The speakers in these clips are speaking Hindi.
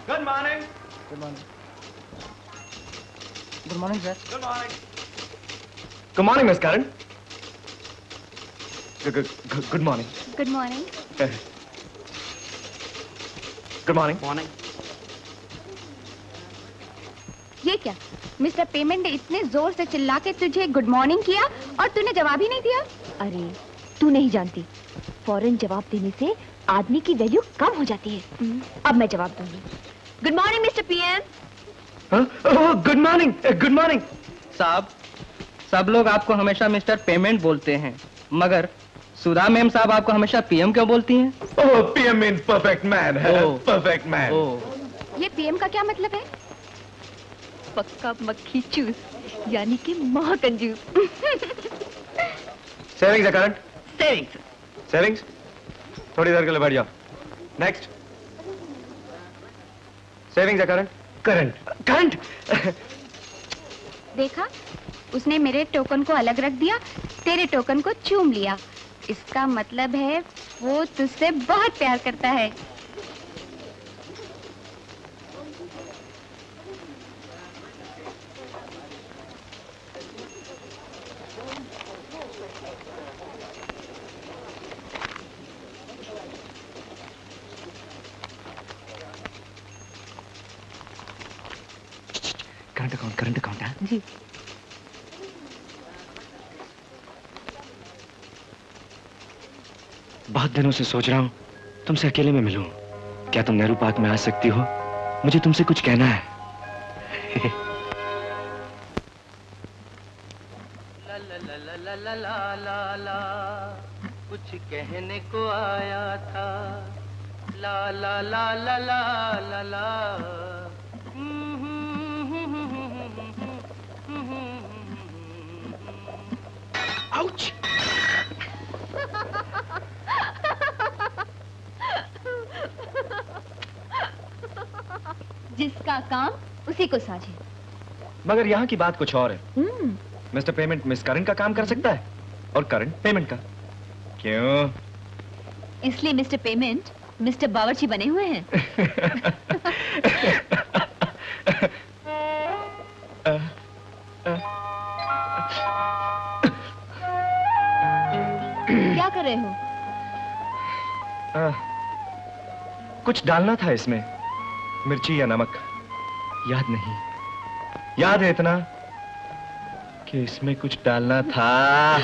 Good morning. Good morning. Good morning, sir. Good morning. Good morning, Miss Karan. Good morning. Good morning. Good morning. Morning. ये क्या? मिस्टर पेमेंट ने इतने जोर से चिल्ला के तुझे गुड मॉर्निंग किया और तूने जवाब ही नहीं दिया? अरे तू नहीं जानती, फौरन जवाब देने से आदमी की वैल्यू कम हो जाती है। अब मैं जवाब दूंगी। Good morning mister PM. Good morning. Good morning. साहब, सब लोग आपको हमेशा मिस्टर पेमेंट बोलते हैं, मगर सुधा मैम साहब आपको हमेशा पीएम क्यों बोलती हैं? Oh, PM means perfect man. Perfect man. ये पीएम का क्या मतलब है? पक्का मक्खी चूस, यानी कि महाकंजूस। Savings account? सेविंग्स। Savings? थोड़ी देर के लिए बैठ जाओ। Next. Savings account? Current. Current. देखा, उसने मेरे टोकन को अलग रख दिया, तेरे टोकन को चूम लिया। इसका मतलब है वो तुझसे बहुत प्यार करता है। करंट अकाउंट है जी। बहुत दिनों से सोच रहा हूँ तुमसे अकेले में मिलूं। क्या तुम नेहरू पार्क में आ सकती हो? मुझे तुमसे कुछ कहना है। ला ला ला ला ला ला ला ला ला, कुछ कहने को आया था। ला ला ला ला ला ला ला। आउच! जिसका काम उसी को साझे। मगर यहाँ की बात कुछ और है। मिस्टर पेमेंट मिस करण का काम कर सकता है और करण पेमेंट का। क्यों? इसलिए मिस्टर पेमेंट मिस्टर बावर्ची बने हुए हैं। क्या कर रहे हो? कुछ डालना था इसमें, मिर्ची या नमक, याद नहीं। याद है इतना कि इसमें कुछ डालना था।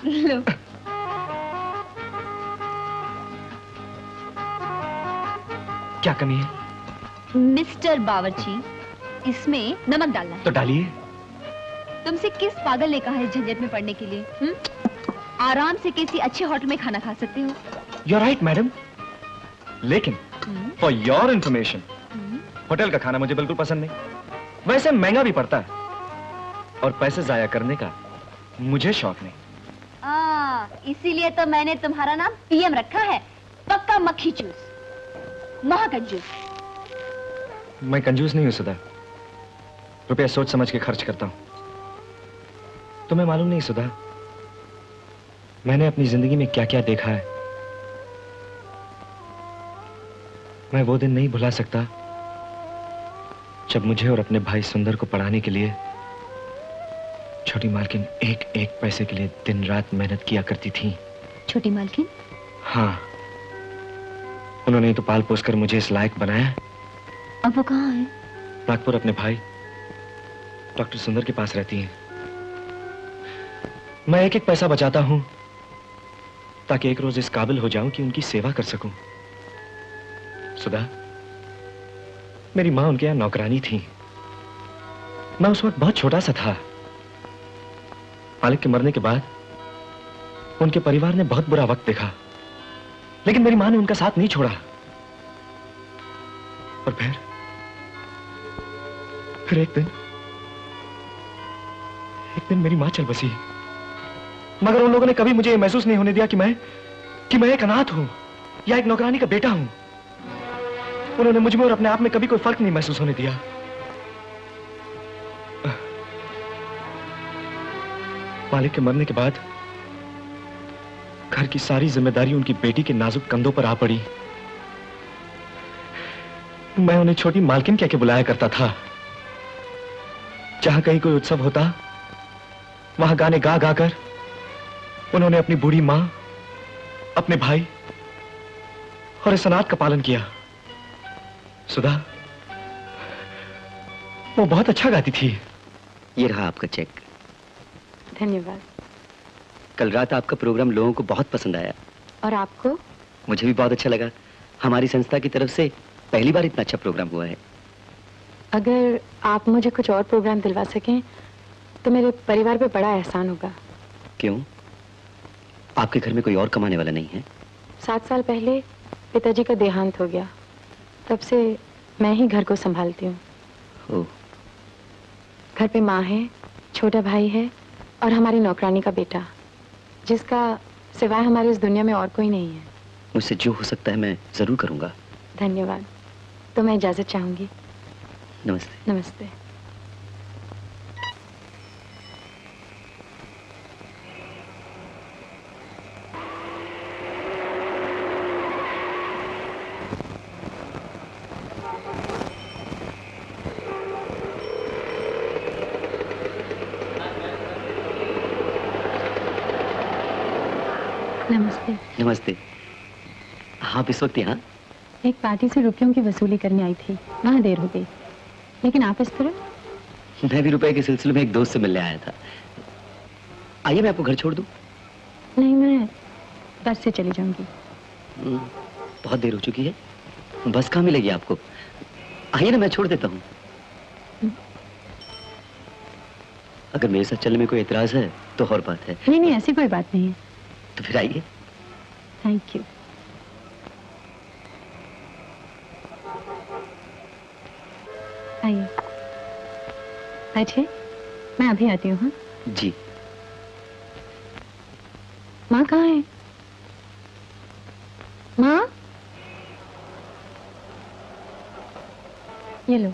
लो। क्या कमी है? मिस्टर बावर्ची, इसमें नमक डालना है। तो डालिए। तुमसे किस पागल ने कहा है झंझट में पड़ने के लिए? आराम से किसी अच्छे होटल में खाना खा सकते हो। You're right, madam. लेकिन फॉर योर इंफॉर्मेशन, होटल का खाना मुझे बिल्कुल पसंद नहीं। वैसे महंगा भी पड़ता है और पैसे जाया करने का मुझे शौक नहीं। इसीलिए तो मैंने तुम्हारा नाम पीएम रखा है। पक्का मक्खी चूस, महाकंजूस। मैं कंजूस नहीं हूं सुधा, रुपया सोच समझ के खर्च करता हूं। तुम्हें मालूम नहीं सुधा, मैंने अपनी जिंदगी में क्या क्या देखा है। मैं वो दिन नहीं भुला सकता जब मुझे और अपने भाई सुंदर को पढ़ाने के लिए छोटी मालकिन एक एक पैसे के लिए दिन रात मेहनत किया करती थी। छोटी मालकिन? हाँ, उन्होंने तो पाल पोस कर मुझे इस लायक बनाया। अब वो कहाँ है? नागपुर अपने भाई डॉक्टर सुंदर के पास रहती हैं। मैं एक एक पैसा बचाता हूं ताकि एक रोज इस काबिल हो जाऊं कि उनकी सेवा कर सकूं। सुधा, मेरी मां उनके यहां नौकरानी थी। मैं उस वक्त बहुत छोटा सा था। मालिक के मरने के बाद उनके परिवार ने बहुत बुरा वक्त देखा, लेकिन मेरी मां ने उनका साथ नहीं छोड़ा। और फिर एक दिन मेरी मां चल बसी। मगर उन लोगों ने कभी मुझे यह महसूस नहीं होने दिया कि मैं एक अनाथ हूं या एक नौकरानी का बेटा हूं। उन्होंने मुझ में और अपने आप में कभी कोई फर्क नहीं महसूस होने दिया। मालिक के मरने के बाद घर की सारी जिम्मेदारी उनकी बेटी के नाजुक कंधों पर आ पड़ी। मैं उन्हें छोटी मालकिन कह के बुलाया करता था। जहां कहीं कोई उत्सव होता, वहां गाने गा गा कर उन्होंने अपनी बूढ़ी मां, अपने भाई और इस अनाथ का पालन किया। सुधा, वो बहुत अच्छा गाती थी। ये रहा आपका चेक। धन्यवाद। कल रात आपका प्रोग्राम लोगों को बहुत पसंद आया। और आपको? मुझे भी बहुत अच्छा लगा। हमारी संस्था की तरफ से पहली बार इतना अच्छा प्रोग्राम हुआ है। अगर आप मुझे कुछ और प्रोग्राम दिलवा सकें तो मेरे परिवार पे बड़ा एहसान होगा। क्यों? आपके घर में कोई और कमाने वाला नहीं है? 7 साल पहले पिताजी का देहांत हो गया, तब से मैं ही घर को संभालती हूँ। ओह। घर पे माँ है, छोटा भाई है और हमारी नौकरानी का बेटा, जिसका सिवाय हमारी इस दुनिया में और कोई नहीं है। मुझसे जो हो सकता है मैं जरूर करूंगा। धन्यवाद। तो मैं इजाजत चाहूंगी। नमस्ते। नमस्ते। नमस्ते। नमस्ते। आप इस वक्त यहाँ? एक पार्टी से रुपयों की वसूली करने आई थी, वहाँ देर हो गई। लेकिन आप इस तरह? मैं भी रुपए के सिलसिले में एक दोस्त से मिलने आया था। आइए मैं आपको घर छोड़ दूं? नहीं, मैं बस से चली जाऊंगी। बहुत देर हो चुकी है, बस कहाँ मिलेगी आपको? आइए ना, मैं छोड़ देता हूँ। अगर मेरे साथ चलने में कोई एतराज है तो और बात है। नहीं, ऐसी कोई बात नहीं है। तो फिर आइए। Thank you. आइए, बैठिए, मैं अभी आती हूँ। हाँ जी। माँ कहाँ है? माँ, ये लो।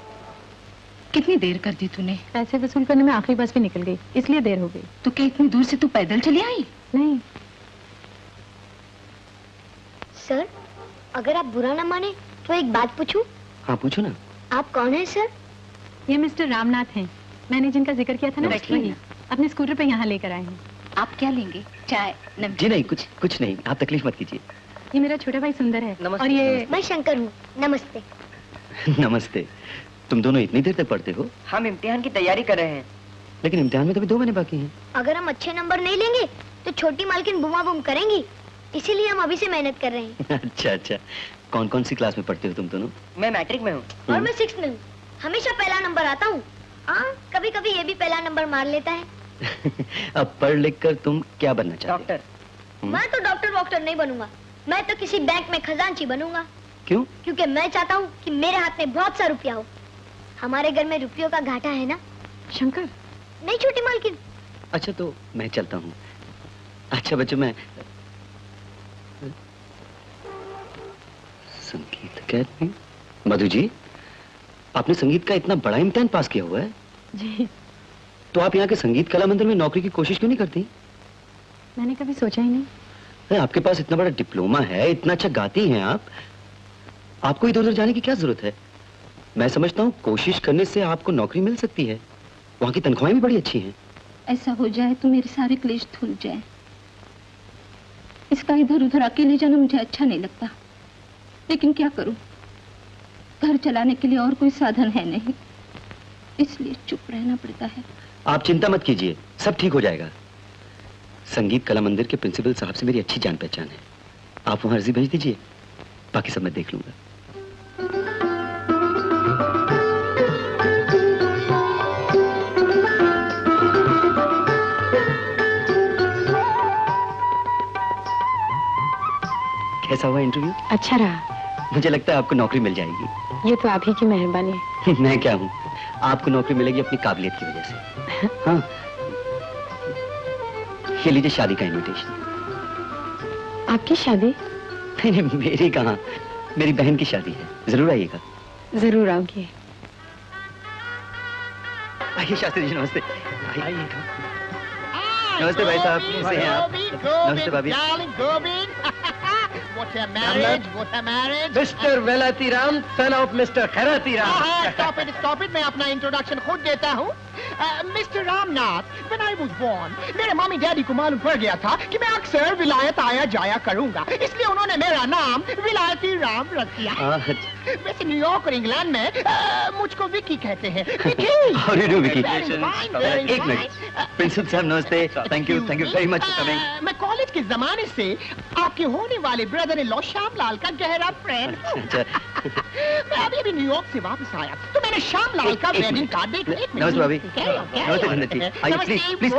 कितनी देर कर दी तूने? पैसे वसूल करने में आखिरी बस भी निकल गई, इसलिए देर हो गई। तो क्या इतनी दूर से तू पैदल चली आई? नहीं। सर, अगर आप बुरा ना माने तो एक बात पूछूं? हाँ पूछो ना। आप कौन है सर? ये मिस्टर रामनाथ हैं, मैंने जिनका जिक्र किया था ना, वही अपने स्कूटर पे यहाँ लेकर आए हैं। आप क्या लेंगे? चाय, नमकीन? जी नहीं, कुछ नहीं, आप तकलीफ मत कीजिए। ये मेरा छोटा भाई सुंदर है। नमस्ते। और ये मैं शंकर हूँ। नमस्ते। नमस्ते। तुम दोनों इतनी देर तक पढ़ते हो? हम इम्तिहान की तैयारी कर रहे हैं। लेकिन इम्तिहान में तो अभी 2 महीने बाकी हैं। अगर हम अच्छे नंबर नहीं लेंगे तो छोटी मालकिन बुमा बुम करेंगी, इसीलिए हम अभी से मेहनत कर रहे हैं। अच्छा। कौन कौन सी क्लास में पढ़ते हो तुम दोनों? मैं मैट्रिक में हूँ। और मैं 6th में हूँ। हमेशा पहला नंबर आता हूँ। हाँ, कभी कभी ये भी पहला नंबर मार लेता है। अब पढ़ लिख कर तुम क्या बनना चाहते हो? डॉक्टर। मैं तो डॉक्टर नहीं बनूंगा, मैं तो किसी बैंक में खजांची बनूंगा। क्यों? क्योंकि मैं चाहता हूँ कि मेरे हाथ में बहुत सा रुपया हो। हमारे घर में रुपयों का घाटा है ना। शंकर। नहीं छोटी मालकिन। अच्छा तो मैं चलता हूँ। अच्छा बच्चों, मैं संगीत अकेडमी। मधु जी, आपने संगीत का इतना बड़ा इम्तिहान पास किया हुआ है जी। तो आप यहाँ के संगीत कला मंदिर में नौकरी की कोशिश क्यों नहीं करती? मैंने कभी सोचा ही नहीं। अरे आपके पास इतना बड़ा डिप्लोमा है, इतना अच्छा गाती हैं आप, आपको इधर उधर जाने की क्या जरूरत है? मैं समझता हूँ कोशिश करने से आपको नौकरी मिल सकती है। वहाँ की तनख्वाहें भी बड़ी अच्छी हैं। ऐसा हो जाए तो मेरे सारे क्लेश धुल जाए। इसका इधर उधर अकेले जाना मुझे अच्छा नहीं लगता, लेकिन क्या करूं, घर चलाने के लिए और कोई साधन है नहीं, इसलिए चुप रहना पड़ता है। आप चिंता मत कीजिए, सब ठीक हो जाएगा। संगीत कला मंदिर के प्रिंसिपल साहब से मेरी अच्छी जान पहचान है। आप वहां अर्जी भेज दीजिए, बाकी सब मैं देख लूंगा। कैसा हुआ इंटरव्यू? अच्छा रहा। मुझे लगता है आपको नौकरी मिल जाएगी। ये तो आप ही की मेहरबानी है। मैं क्या हूँ, आपको नौकरी मिलेगी अपनी काबिलियत की वजह से। हाँ, ये लीजिए शादी का इनविटेशन। आपकी शादी? नहीं, मेरी कहाँ, मेरी बहन की शादी है, जरूर आइएगा। जरूर आऊंगी। आइए शास्त्री जी, नमस्ते। आइए। नमस्ते भाई साहब, कैसे हैं आप? नमस्ते भाभी। What a marriage! What a marriage! Mr. Velatiram, son of Mr. Kharatiram. Stop it! मैं अपना इंट्रोडक्शन खुद देता हूँ. Mr. Ramnath, when I was born, मेरे मम्मी डैडी को मालूम पड़ गया था कि मैं अक्सर विलायत आया जाया करूँगा. इसलिए उन्होंने मेरा नाम विलायती राम रख दिया. वैसे न्यूयॉर्क और इंग्लैंड में मुझको विकी कहते हैं. Vicky. How do you do, Vicky? एक मिनट. प्रिंसिपल साहब नमस्ते. Thank you very much for coming. मैं कॉलेज के जमाने से आपके होने वाले ब्रदर इन लॉ श्यामलाल का गहरा फ्रेंड. मैं अभी न्यूयॉर्क से वापस आया तो मैंने श्यामलाल का वेडिंग कार्ड देखा. नमस्ते भाभी. नमस्ते धनंजय जी. आइए प्लीज.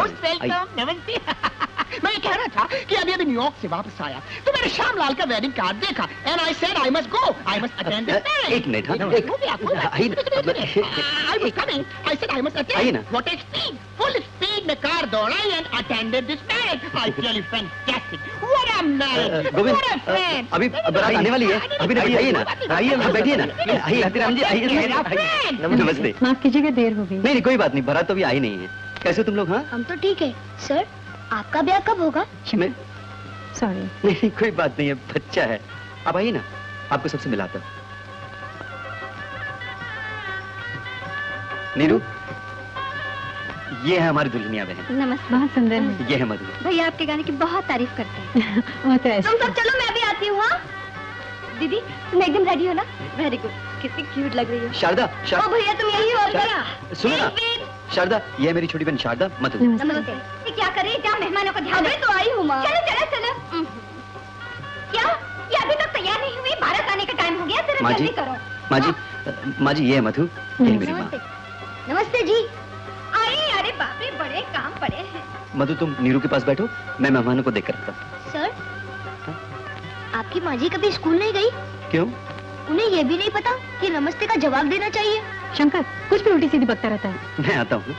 नमस्ते. मैं ये कह रहा था कि अभी न्यूयॉर्क से वापस आया तो मैंने श्यामलाल का वेडिंग कार्ड देखा. And I said I must go. I must attend this marriage. एक minute. I was coming. I said I must attend. What a speed! Full speed में car दौड़ाई and attended this marriage. I tell you, fantastic. What a marriage! What a friend! अभी बारात आने वाली है. अभी आइए ना. आइए बैठिए ना. आइए हल्दीराम जी आइए. नमस्ते. माफ कीजिएगा देर हो गई. नहीं कोई बात नहीं. बारात तो अभी आई नहीं है. कैसे हो तुम लोग? हाँ हम तो ठीक है. सर आपका ब्याह कब होगा? सॉरी. नहीं कोई बात नहीं है. बच्चा है. आप आइए ना. आपको सबसे मिलाता हूँ. नीरू, ये है हमारी दुल्हनिया बहन. नमस्ते. बहुत सुंदर है. ये है मधु. भैया आपके गाने की बहुत तारीफ करते हैं. वो तो ऐसे. तुम सब चलो मैं अभी आती हूँ. हाँ दीदी तुम एकदम रेडी हो ना? Very good. कितनी क्यूट लग रही हो. शारदा. ओ भैया तुम यही हो क्या? सुनो ना शारदा, ये है मेरी छोटी बहन शारदा. मधु. नमस्ते. ये क्या कर रही है? क्या मेहमानों को ध्यान दे. तो आई हूँ माँ. चलो. क्या ये अभी तक तैयार नहीं हुई? भारत आने का टाइम हो गया. जरा जल्दी करो. माँ जी ये है मधु. ये मेरी माँ. नमस्ते जी. अरे बाप रे बड़े काम पड़े हैं. मधु तुम नीरू के पास बैठो. मैं मेहमानों को देख कर आता हूँ. सर आपकी माँ जी कभी स्कूल नहीं गई? क्यों? उन्हें ये भी नहीं पता कि नमस्ते का जवाब देना चाहिए. शंकर कुछ भी उल्टी सीधी बकता रहता है. मैं आता हूँ.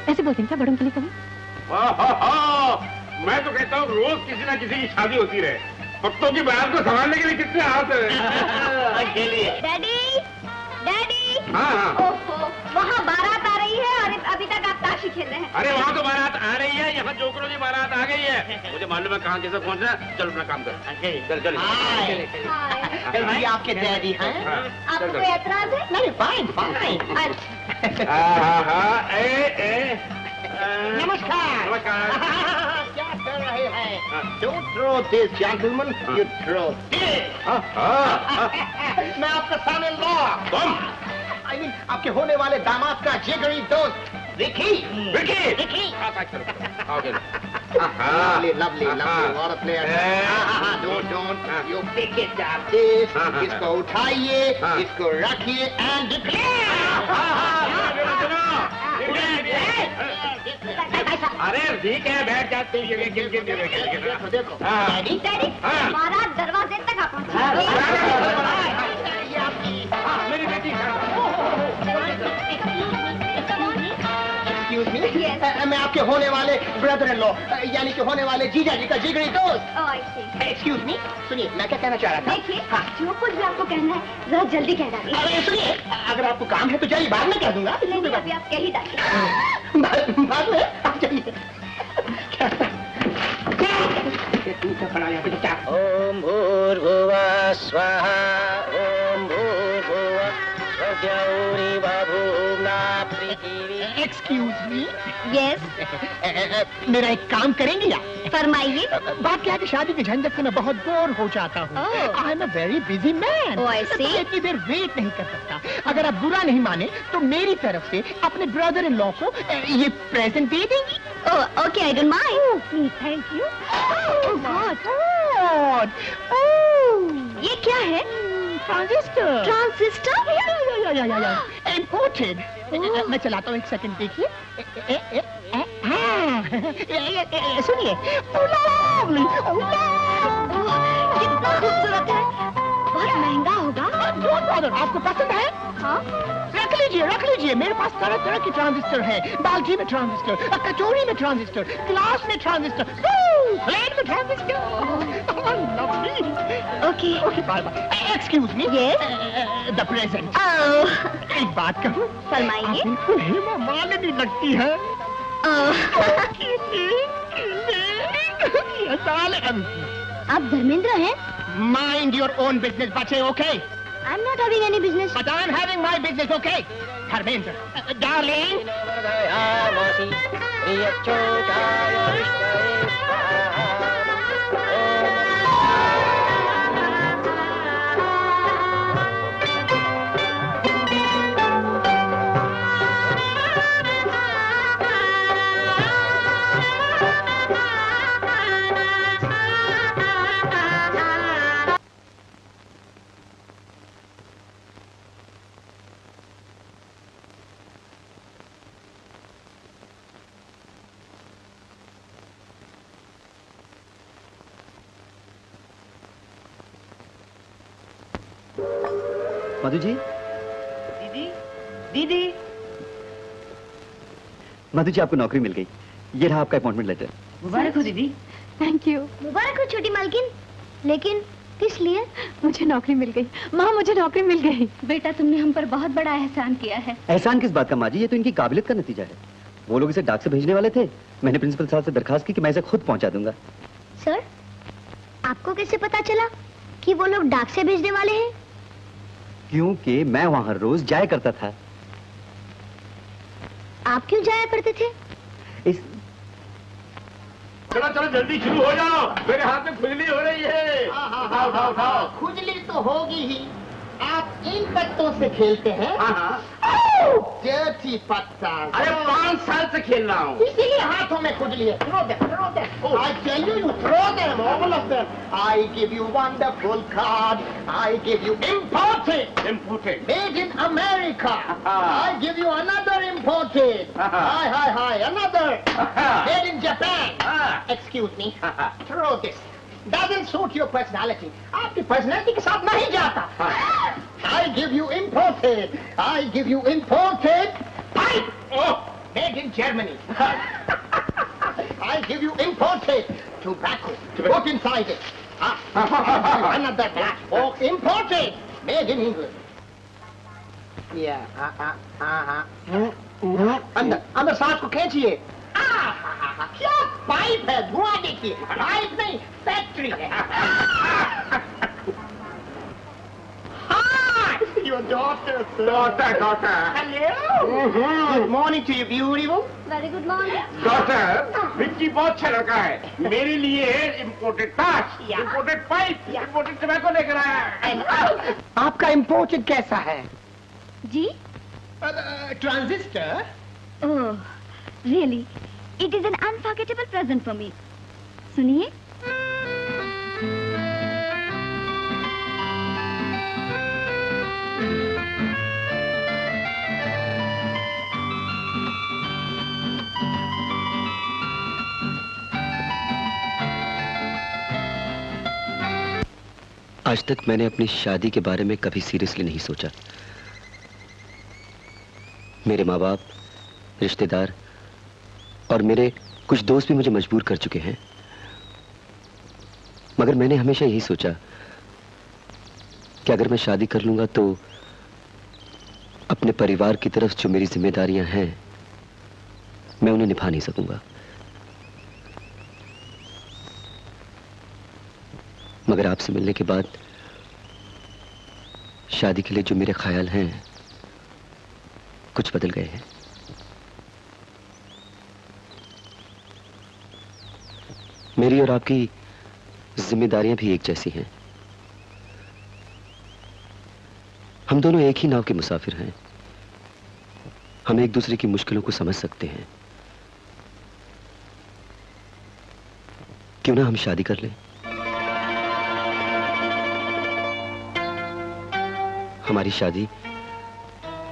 ऐसे बोलते हैं क्या बड़ों के लिए कभी? मैं तो कहता हूँ रोज किसी ना किसी की शादी होती रहे. भक्तों की बात को संभालने के लिए कितने हाथ है. डैडी. हाँ. ओहो वहाँ बारात आ रही है और अभी तक आप ताशी खेल रहे हैं. अरे वहाँ तो बारात आ रही है. यहाँ जोकरों की बारात आ गई है. मुझे मालूम है कहाँ कैसे पहुँचना. चल अपना काम कर. चल. ये आपके डैडी हैं. आपको कोई एतराज है? नहीं फाइन. नमस्कार. क्या कर रहे हैं? Don't throw this, gentlemen. You throw this. मैं आपका son in law. तुम? I mean, आपके होने वाले दामाद का जिगरी दोस्त विकी. Lovely. और अपने don't. You pick it up this. इसको उठाइए, इसको रखिए and declare. अरे ठीक है बैठ जाते हैं. देखो डैडी बारात दरवाजे तक आ पहुंची. मेरी बेटी. मैं आपके होने वाले ब्रदर इन लॉ यानी कि होने वाले जीजा जी का जिगरी दोस्त. Excuse me. सुनिए मैं क्या कहना चाह रहा था. देखिए जो कुछ भी आपको कहना है जरा जल्दी कह डालिए. अरे सुनिए अगर आपको काम है तो जाइए. बाद में कह दूंगा. नहीं अभी आप कह ही डालिए. बाद में आप जाइए. ओम भूर्भुवः स्वाहा. ओम भूर्भुवः स्वगौरी बभूम्ना पृथिवी. Excuse me. यस मेरा एक काम करेंगे या? फरमाइए. बात क्या है कि शादी के झंझट से मैं बहुत बोर हो जाता हूँ. I am a very busy man. इतनी देर वेट नहीं कर सकता. अगर आप बुरा नहीं माने तो मेरी तरफ से अपने ब्रदर इन लॉ को ये प्रेजेंट दे देंगी. Okay I don't mind. Thank you. ये क्या है? ट्रांजिस्टर. Transistor imported. मैं चलाता हूँ. एक सेकंड देखिए. सुनिए. कितना खूबसूरत है. बहुत महंगा होगा. आपको पसंद है? हाँ रख लीजिए. मेरे पास तरह तरह की ट्रांजिस्टर है. बाल्टी में ट्रांजिस्टर, कचौड़ी में ट्रांजिस्टर, ग्लास में ट्रांजिस्टर, प्लेट में transistor. Okay bye. Excuse me. The present. एक बात कहूँ. फरमाइए. बिल्कुल हेमा मालिनी लगती है. आप धर्मेंद्र हैं? Mind your own business, बच्चे, okay? I'm not having any business. But I'm having my business, okay? Dharmendra, darling. Madhu ji, दीदी, दीदी। मधु जी आपको नौकरी मिल गई। ये रहा आपका अपॉइंटमेंट लेटर। मुबारक हो दीदी। Thank you. मुबारक हो छोटी मालकिन। लेकिन किस लिए? मुझे नौकरी मिल गई। माँ, मुझे नौकरी मिल गई। बेटा, तुमने हम पर बहुत बड़ा एहसान किया है। एहसान किस बात का माँ जी, ये तो इनकी काबिलियत का नतीजा है। वो लोग इसे डाक से भेजने वाले थे, मैंने प्रिंसिपल साहब से दरखास्त की कि मैं इसे खुद पहुंचा दूंगा। सर, आपको कैसे पता चला कि वो लोग डाक से भेजने वाले हैं? क्योंकि मैं वहां हर रोज जाया करता था। आप क्यों जाया करते थे? चलो चलो जल्दी शुरू हो जाओ, मेरे हाथ में खुजली हो रही है। उठाओ। खुजली तो होगी ही। आप इन पत्तों से खेलते हैं? Dirty पत्ता। अरे 5 साल से खेल रहा हूँ। इसीलिए हाथों में खुजली है। Throw them, throw them. I tell you, you throw them, all of them. I give you wonderful card. I give you imported. Imported. Made in America. I give you another imported. Hi, another. Made in Japan. Excuse me. Throw this. Doesn't suit your personality. आपकी personality के साथ नहीं जाता. I give you imported. I give you imported pipe. Made in Germany. I give you imported tobacco. Put inside it. Another black box. Imported. Made in England. Yeah. अंदर सांस को खींचिए. क्या पाइप है, धुआं देखिए. पाइप नहीं, फैक्ट्री है. Your daughter, sir. Daughter. Hello. Good morning to you, beautiful. Very good morning. Daughter, Vicky बहुत अच्छा लड़का है. मेरे लिए imported tash, imported pipe, imported tobacco लेकर आया है. आपका imported कैसा है? जी? Transistor. Oh, really? It is an unforgettable present for me. सुनिए. आज तक मैंने अपनी शादी के बारे में कभी सीरियसली नहीं सोचा। मेरे माँ बाप, रिश्तेदार और मेरे कुछ दोस्त भी मुझे मजबूर कर चुके हैं, मगर मैंने हमेशा यही सोचा कि अगर मैं शादी कर लूंगा तो अपने परिवार की तरफ जो मेरी जिम्मेदारियां हैं मैं उन्हें निभा नहीं सकूंगा। मगर आपसे मिलने के बाद शादी के लिए जो मेरे ख्याल हैं कुछ बदल गए हैं। मेरी और आपकी जिम्मेदारियां भी एक जैसी हैं। हम दोनों एक ही नाव के मुसाफिर हैं। हम एक दूसरे की मुश्किलों को समझ सकते हैं। क्यों ना हम शादी कर लें? हमारी शादी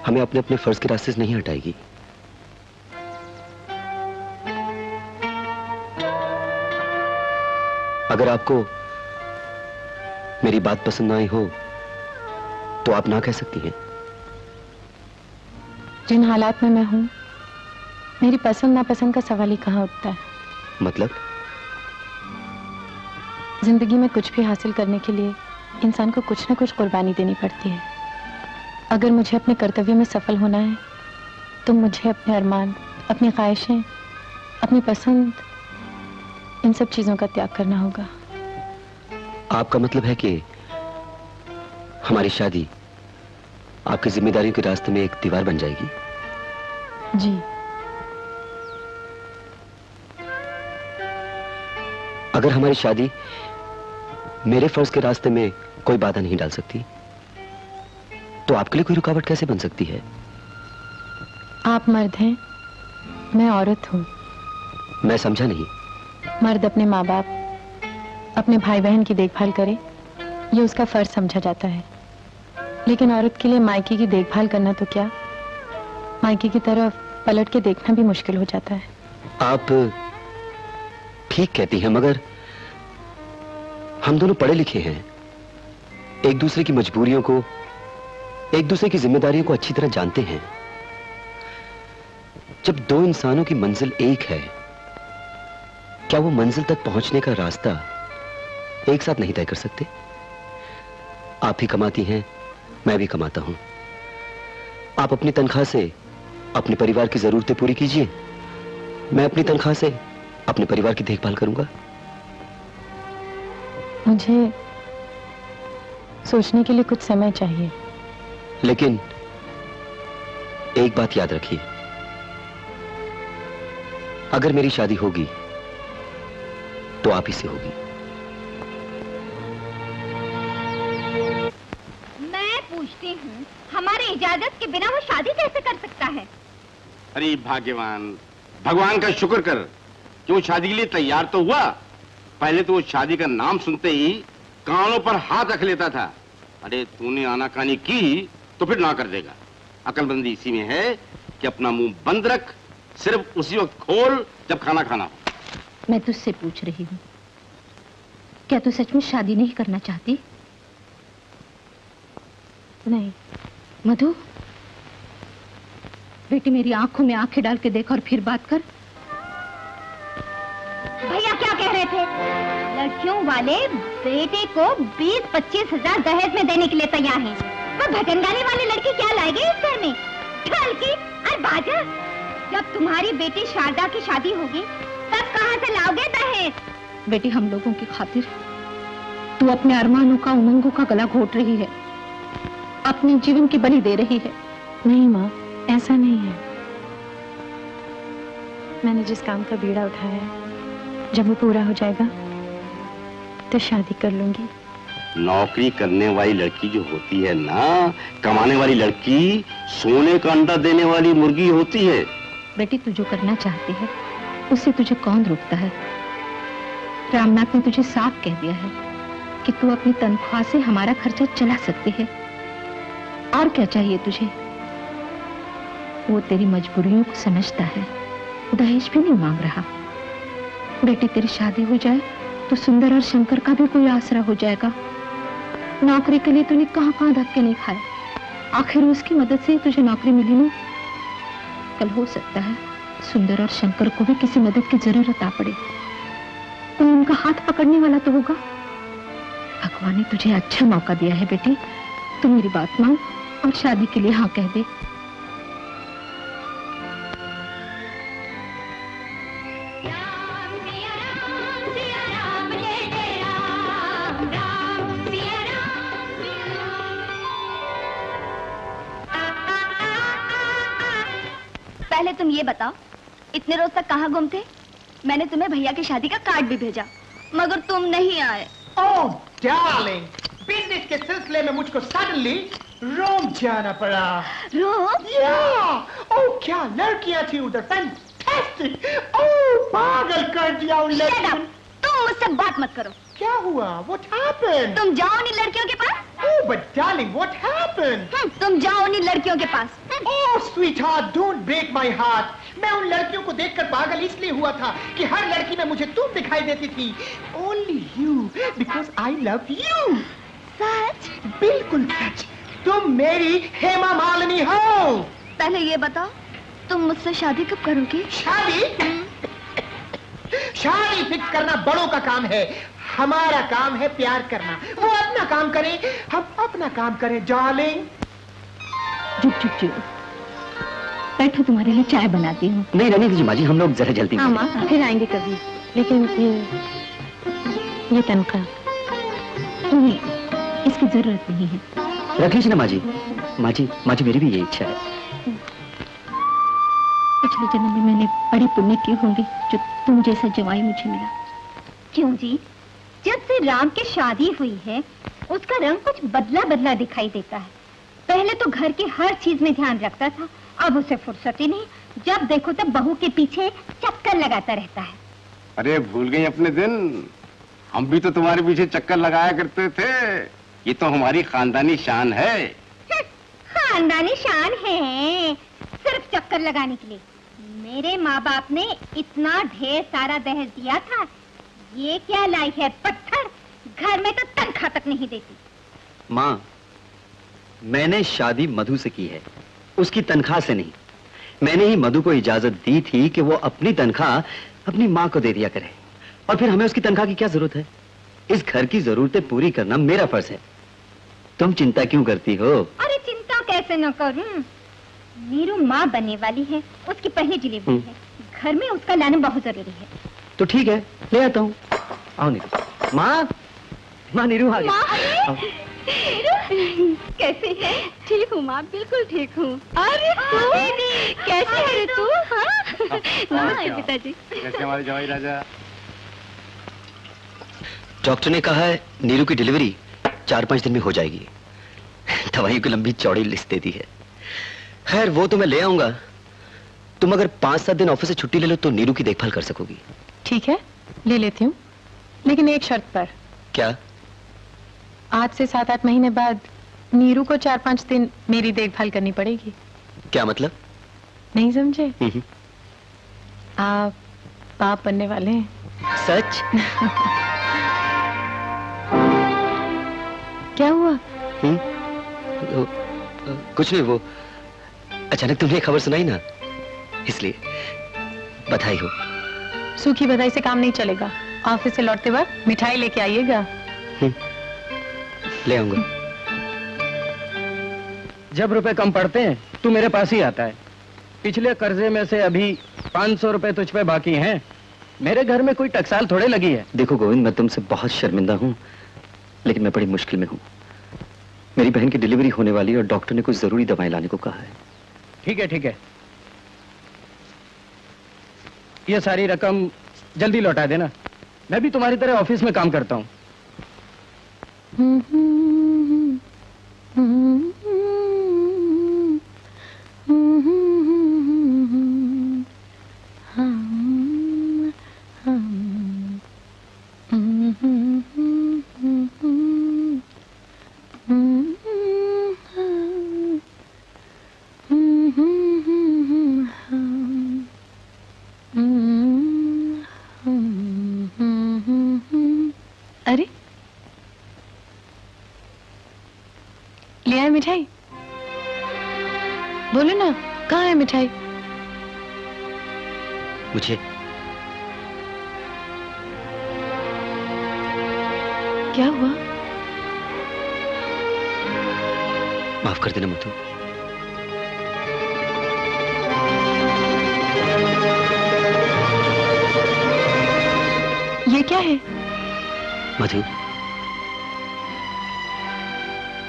हमें अपने अपने फर्ज के रास्ते से नहीं हटाएगी। अगर आपको मेरी बात पसंद ना आई हो तो आप ना कह सकती हैं। जिन हालात में मैं हूं, मेरी पसंद नापसंद का सवाल ही कहां उठता है। मतलब? जिंदगी में कुछ भी हासिल करने के लिए इंसान को कुछ न कुछ कुर्बानी देनी पड़ती है। अगर मुझे अपने कर्तव्य में सफल होना है तो मुझे अपने अरमान, अपनी ख्वाहिशें, अपनी पसंद, इन सब चीजों का त्याग करना होगा। आपका मतलब है कि हमारी शादी आपकी जिम्मेदारियों के रास्ते में एक दीवार बन जाएगी? जी। अगर हमारी शादी मेरे फर्ज के रास्ते में कोई बाधा नहीं डाल सकती, तो आपके लिए कोई रुकावट कैसे बन सकती है? आप मर्द हैं, मैं औरत हूं। मैं समझा नहीं। मर्द अपने माँ बाप, अपने भाई बहन की देखभाल करे, ये उसका फर्ज समझा जाता है। लेकिन औरत के लिए मायके की देखभाल करना तो क्या, मायके की तरफ पलट के देखना भी मुश्किल हो जाता है। आप ठीक कहती हैं, मगर हम दोनों पढ़े लिखे हैं, एक दूसरे की मजबूरियों को, एक दूसरे की जिम्मेदारियों को अच्छी तरह जानते हैं। जब दो इंसानों की मंजिल एक है, क्या वो मंजिल तक पहुंचने का रास्ता एक साथ नहीं तय कर सकते? आप ही कमाती हैं, मैं भी कमाता हूं। आप अपनी तनख्वाह से अपने परिवार की जरूरतें पूरी कीजिए, मैं अपनी तनख्वाह से अपने परिवार की देखभाल करूंगा। मुझे सोचने के लिए कुछ समय चाहिए। लेकिन एक बात याद रखिए, अगर मेरी शादी होगी तो आप ही से होगी। मैं पूछती हूँ, हमारी इजाजत के बिना वो शादी कैसे कर सकता है? अरे भाग्यवान, भगवान का शुक्र कर कि वो शादी के लिए तैयार तो हुआ। पहले तो वो शादी का नाम सुनते ही कानों पर हाथ रख लेता था। अरे तूने आनाकानी की तो फिर ना कर देगा। अकलमंदी इसी में है कि अपना मुंह बंद रख, सिर्फ उसी वक्त खोल जब खाना खाना हो। मैं तुझसे पूछ रही हूँ, क्या तू सच में शादी नहीं करना चाहती? नहीं। मधु, बेटी मेरी आंखों में आंखें डाल के देख और फिर बात कर। भैया क्या कह रहे थे? लड़कियों वाले बेटे को 20-25 हजार दहेज में देने के लिए तैयार हैं। पर भजन गाने वाली लड़की क्या लाएगी इस घर में? ढोलकी और बाजा? जब तुम्हारी बेटी शारदा की शादी होगी तब कहाँ से लाओगे दहेज? बेटी, हम लोगों की खातिर तू अपने अरमानों का, उमंगों का गला घोट रही है, अपने जीवन की बलि दे रही है। नहीं माँ, ऐसा नहीं है। मैंने जिस काम का बीड़ा उठाया है, जब वो पूरा हो जाएगा तो शादी कर लूंगी। नौकरी करने वाली लड़की जो होती है ना, कमाने वाली लड़की, सोने का अंडा देने वाली मुर्गी होती है। बेटी, तू जो करना चाहती है उससे तुझे कौन रोकता है? रामनाथ ने तुझे साफ कह दिया है कि तू अपनी तनख्वाह से हमारा खर्चा चला सकती है। और क्या चाहिए तुझे? वो तेरी मजबूरियों को समझता है, दहेज भी नहीं मांग रहा। बेटी, तेरी शादी हो जाए तो सुंदर और शंकर का भी कोई आसरा हो जाएगा। नौकरी के लिए तूने कहां धक्के नहीं खाए, आखिर उसकी मदद से तुझे नौकरी मिली ना। कल हो सकता है सुंदर और शंकर को भी किसी मदद की जरूरत आ पड़े, तो उनका हाथ पकड़ने वाला तो होगा। भगवान ने तुझे अच्छा मौका दिया है बेटी, तू मेरी बात मान और शादी के लिए हाँ कह दे। पहले तुम ये बताओ, इतने रोज तक कहाँ गुम थे? मैंने तुम्हें भैया की शादी का कार्ड भी भेजा, मगर तुम नहीं आए। ओह डार्लिंग, बिजनेस के सिलसिले में मुझको सडनली रोम जाना पड़ा। रोम? या, ओह क्या लड़कियां थी उधर, फैंटास्टिक। ओह पागल कर दिया उन लड़कियों। तुम मुझसे बात मत करो। क्या हुआ? What happened? तुम जाओ उन्हीं लड़कियों के पास। Oh, but darling, what happened? तुम जाओ उन्हीं लड़कियों के पास। Oh, sweetheart, don't break my heart. मैं उन लड़कियों को देखकर पागल इसलिए हुआ था कि हर लड़की में मुझे तुम दिखाई देती थी। Only you, because I love you. सच? बिल्कुल सच। तुम मेरी हेमा मालिनी हो। पहले ये बताओ, तुम मुझसे शादी कब करोगी? शादी? शादी फिक्स करना बड़ों का काम है, हमारा काम है प्यार करना। वो अपना काम करें, हम अपना काम करें। डार्लिंग, चुप चुप चुप, बैठो, तुम्हारे लिए चाय बनाती हूँ। नहीं रहने दीजिए माँ जी, हम लोग जरा जल्दी। हाँ माँ, फिर आएंगे कभी। लेकिन ये तनख्वाह तुम्हें इसकी जरूरत नहीं है। रख लीजिए ना माँ जी। माँ जी मेरी भी ये इच्छा है। पिछले जन्म में मैंने बड़े पुण्य किए होंगे जो तुम जैसा जवाई मुझे मिला। क्यों जी? जब से राम की शादी हुई है उसका रंग कुछ बदला बदला दिखाई देता है। पहले तो घर की हर चीज में ध्यान रखता था, अब उसे फुर्सत ही नहीं। जब देखो तब बहू के पीछे चक्कर लगाता रहता है। अरे भूल गई अपने दिन, हम भी तो तुम्हारे पीछे चक्कर लगाया करते थे। ये तो हमारी खानदानी शान है। खानदानी शान है सिर्फ चक्कर लगाने के लिए। मेरे माँ बाप ने इतना ढेर सारा दहेज दिया था, ये क्या लाई है पत्थर, घर में तो तनख्वाह तक नहीं देती। माँ, मैंने शादी मधु से की है, उसकी तनख्वाह से नहीं। मैंने ही मधु को इजाजत दी थी कि वो अपनी तनख्वाह अपनी माँ को दे दिया करे, और फिर हमें उसकी तनख्वाह की क्या जरूरत है? इस घर की जरूरतें पूरी करना मेरा फर्ज है। तुम चिंता क्यों करती हो? अरे चिंता कैसे न करूं? नीरू माँ बनने वाली है, उसकी पहली डिलीवरी है, घर में उसका लाना बहुत जरूरी है। तो ठीक है, ले आता हूँ। आओ नीरू। माँ नीरू आ गई। कैसे है? ठीक हूँ माँ, बिल्कुल ठीक हूँ। अरे कैसे है तू? नमस्ते पिताजी। कैसे हमारे जवाई राजा? डॉक्टर ने कहा है नीरू की डिलीवरी 4-5 दिन में हो जाएगी। दवाइयों की लंबी चौड़ी लिस्ट दे दी है। खैर वो तो मैं ले आऊंगा। तुम अगर 5-7 दिन ऑफिस से छुट्टी ले लो तो नीरू की देखभाल कर सकोगी। ठीक है, ले लेती हूँ, लेकिन एक शर्त पर। क्या? आज से 7-8 महीने बाद नीरू को 4-5 दिन मेरी देखभाल करनी पड़ेगी। क्या मतलब? नहीं समझे? आप बाप बनने वाले हैं। सच? क्या हुआ? कुछ नहीं, वो अचानक तुमने खबर सुनाई ना, इसलिए। बधाई हो। सूखी बधाई से काम नहीं चलेगा। ऑफिस से लौटते वक्त मिठाई लेके आइएगा। ले आऊंगा। जब रुपए कम पड़ते हैं तू मेरे पास ही आता है। पिछले कर्जे में से अभी 500 रुपए तुझ पे बाकी हैं। मेरे घर में कोई टकसाल थोड़े लगी है। देखो गोविंद, मैं तुमसे बहुत शर्मिंदा हूँ, लेकिन मैं बड़ी मुश्किल में हूँ। मेरी बहन की डिलीवरी होने वाली है और डॉक्टर ने कुछ जरूरी दवाएं लाने को कहा है। ठीक है ठीक है, ये सारी रकम जल्दी लौटा देना। मैं भी तुम्हारी तरह ऑफिस में काम करता हूँ। अरे ले आए मिठाई? बोलो ना, कहाँ है मिठाई? मुझे क्या हुआ? माफ कर देना मधु। ये क्या है? मधु,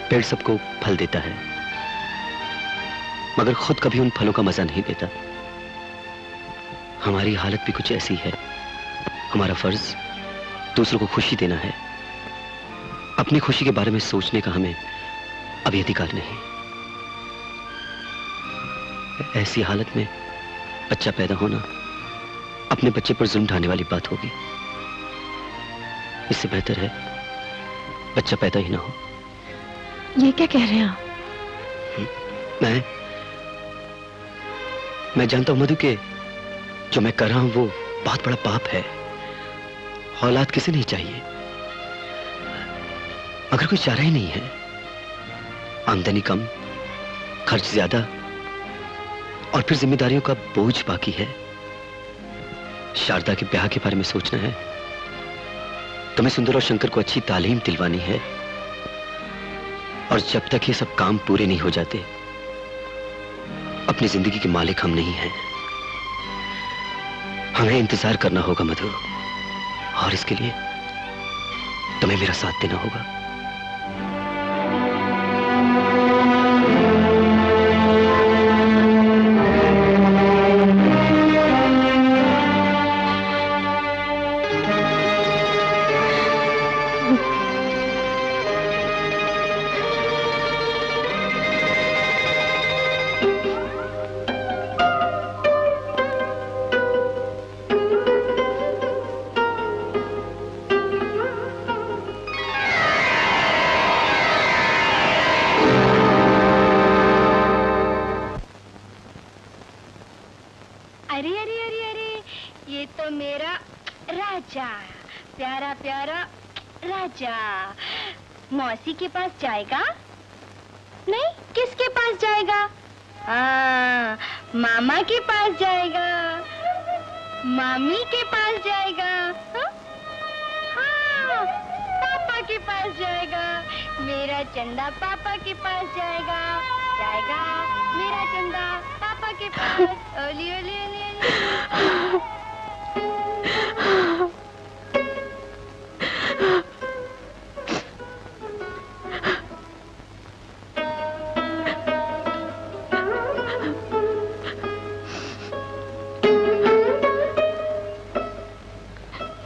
पेड़ सबको फल देता है, मगर खुद कभी उन फलों का मजा नहीं देता। हमारी हालत भी कुछ ऐसी है। हमारा फर्ज दूसरों को खुशी देना है। अपनी खुशी के बारे में सोचने का हमें अभी अधिकार नहीं। ऐसी हालत में बच्चा पैदा होना अपने बच्चे पर जुल्म ढाने वाली बात होगी। इससे बेहतर है बच्चा पैदा ही ना हो। ये क्या कह रहे हैं आप? मैं जानता हूं मधु के जो मैं कर रहा हूं वो बहुत बड़ा पाप है। औलाद किसे नहीं चाहिए, मगर कोई चारा ही नहीं है। आमदनी कम, खर्च ज्यादा, और फिर जिम्मेदारियों का बोझ बाकी है। शारदा के ब्याह के बारे में सोचना है, तुम्हें सुंदर और शंकर को अच्छी तालीम दिलवानी है, और जब तक ये सब काम पूरे नहीं हो जाते अपनी जिंदगी के मालिक हम नहीं हैं। हमें इंतजार करना होगा मधु, और इसके लिए तुम्हें मेरा साथ देना होगा। प्यारा प्यारा राजा मौसी के पास जाएगा? नहीं, किसके पास जाएगा? हाँ, मामा के पास जाएगा, मामी के पास जाएगा, हाँ, पापा के पास जाएगा, मेरा चंदा पापा के पास जाएगा, मेरा चंदा पापा के पास। ओली ओली ओली ओली।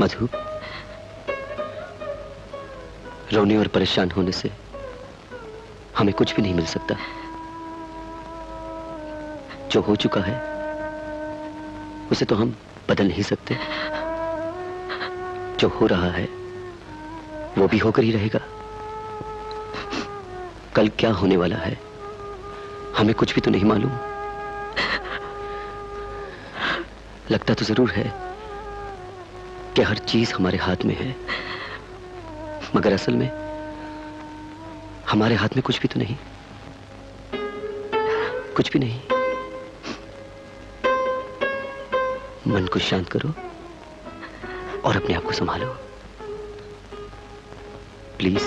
मधु, रोने और परेशान होने से हमें कुछ भी नहीं मिल सकता। जो हो चुका है उसे तो हम बदल नहीं सकते। जो हो रहा है वो भी होकर ही रहेगा। कल क्या होने वाला है हमें कुछ भी तो नहीं मालूम। लगता तो जरूर है कि हर चीज हमारे हाथ में है, मगर असल में हमारे हाथ में कुछ भी तो नहीं, कुछ भी नहीं। मन को शांत करो और अपने आप को संभालो, प्लीज।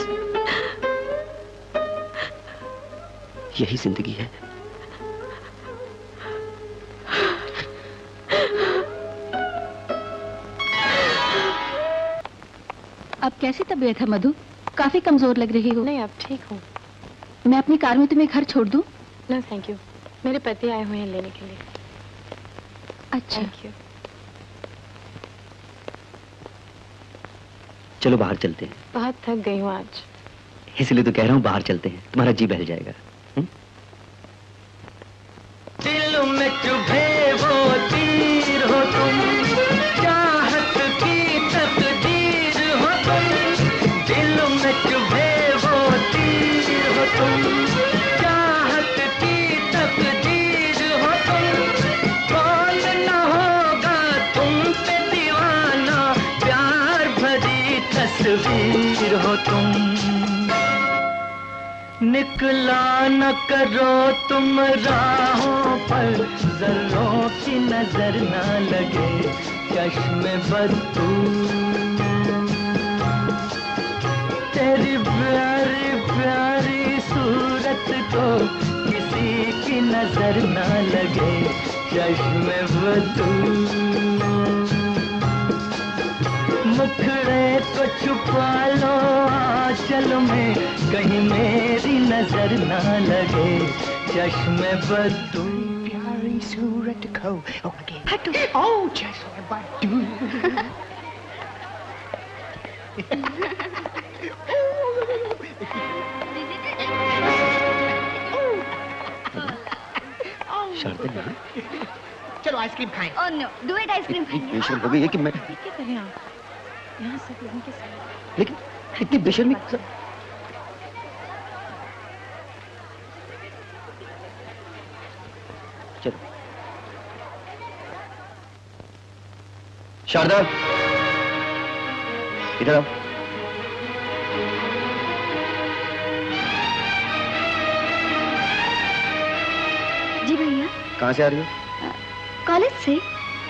यही जिंदगी है। अब कैसी तबीयत है मधु? काफी कमजोर लग रही हो। नहीं, अब ठीक हूँ। मैं अपनी कार में तुम्हें घर छोड़ दूं? नो थैंक यू, मेरे पति आए हुए हैं लेने के लिए। अच्छा, थैंक यू। चलो बाहर चलते हैं। बहुत थक गई हूँ आज। इसलिए तो कह रहा हूँ बाहर चलते हैं, तुम्हारा जी बहल जाएगा। दिल में चुभे वो तीर हो तुम, चाहत की तकदीर हो तुम। दिल में चुभे वो तीर हो तुम, चाहत की तकदीर हो तुम। कौन न होगा तुम पे दीवाना, प्यार भरी तस्वीर हो तुम। निकला न करो तुम राहों पर, जर्रों की नजर ना लगे चश्मे बद्दू। तेरी प्यारी प्यारी सूरत को किसी की नजर ना लगे चश्मे बद्दू। मुखड़े को छुपा लो आंचल में, कहीं मेरी नजर ना लगे चश्मे बद्दू। प्यारी सूरत को हटो, ओ चश्मे बद्दू। शारदा, चलो आइसक्रीम खाएं। Oh no, do it ice cream खाएंगे। बेशर्म हो गई है कि मैं, क्या करें आप? यहाँ सब लोगों के साथ। लेकिन इतनी बेशर्मी। चलो शारदा, इधर आओ। जी भैया। कहाँ से आ रही हो? कॉलेज से।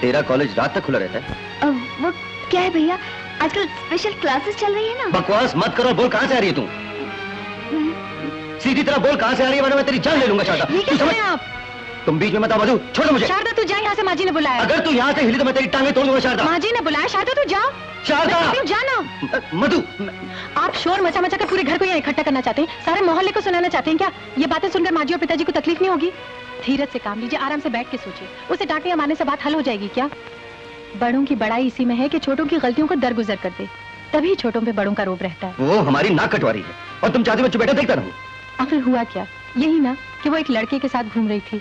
तेरा कॉलेज रात तक खुला रहता है? वो क्या है भैया, आजकल स्पेशल क्लासेस चल रही है ना। बकवास मत करो, बोल कहाँ से आ रही है तू? सीधी तरह बोल कहाँ से आ रही है, वरना मैं तेरी जान ले लूंगा। शारदा, ये क्या कर रहे हैं आप? तुम बीच में मत आओ मधु, छोड़ो मुझे। शारदा तू जा यहाँ से, माँ जी ने बुलाया। अगर तू यहाँ से हिली तो मैं तेरी टांगें तोड़ दूंगा। शारदा, माँ जी ने बुलाया। शारदा तू जा। शारदा जाना। मधु, आप शोर मचा मचा कर पूरे घर को यहाँ इकट्ठा करना चाहते हैं, सारे मोहल्ले को सुनाना चाहते हैं क्या? ये बातें सुनकर माँ जी और पिताजी को तकलीफ नहीं होगी? धीरज से काम लीजिए, आराम से बैठ के सोचिए। उसे डांटने या मारने से बात हल हो जाएगी क्या? बड़ों की बड़ाई इसी में है कि छोटों की गलतियों को दरगुजर कर दे, तभी छोटों पे बड़ों का रोब रहता है। वो हमारी नाक कटवारी है और तुम चाहते हो चुप बैठा देखता रहूं। आखिर हुआ क्या? यही ना कि वो एक लड़के के साथ घूम रही थी।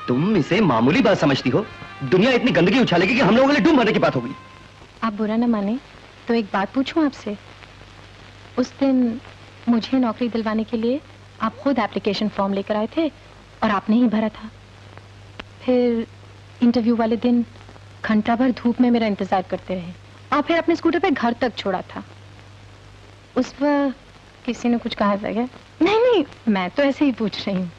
तुम इसे मामूली बात समझती हो? दुनिया इतनी गंदगी उछालेगी कि हम लोगों के लिए डूब मरने की बात होगी। आप बुरा न माने तो एक बात पूछूं आपसे? उस दिन मुझे नौकरी दिलवाने के लिए आप खुद एप्लीकेशन फॉर्म लेकर आए थे और आपने ही भरा था। फिर इंटरव्यू वाले दिन घंटा भर धूप में मेरा इंतजार करते रहे और फिर अपने स्कूटर पे घर तक छोड़ा था। उस वक्त किसी ने कुछ कहा था क्या? नहीं, मैं तो ऐसे ही पूछ रही हूँ।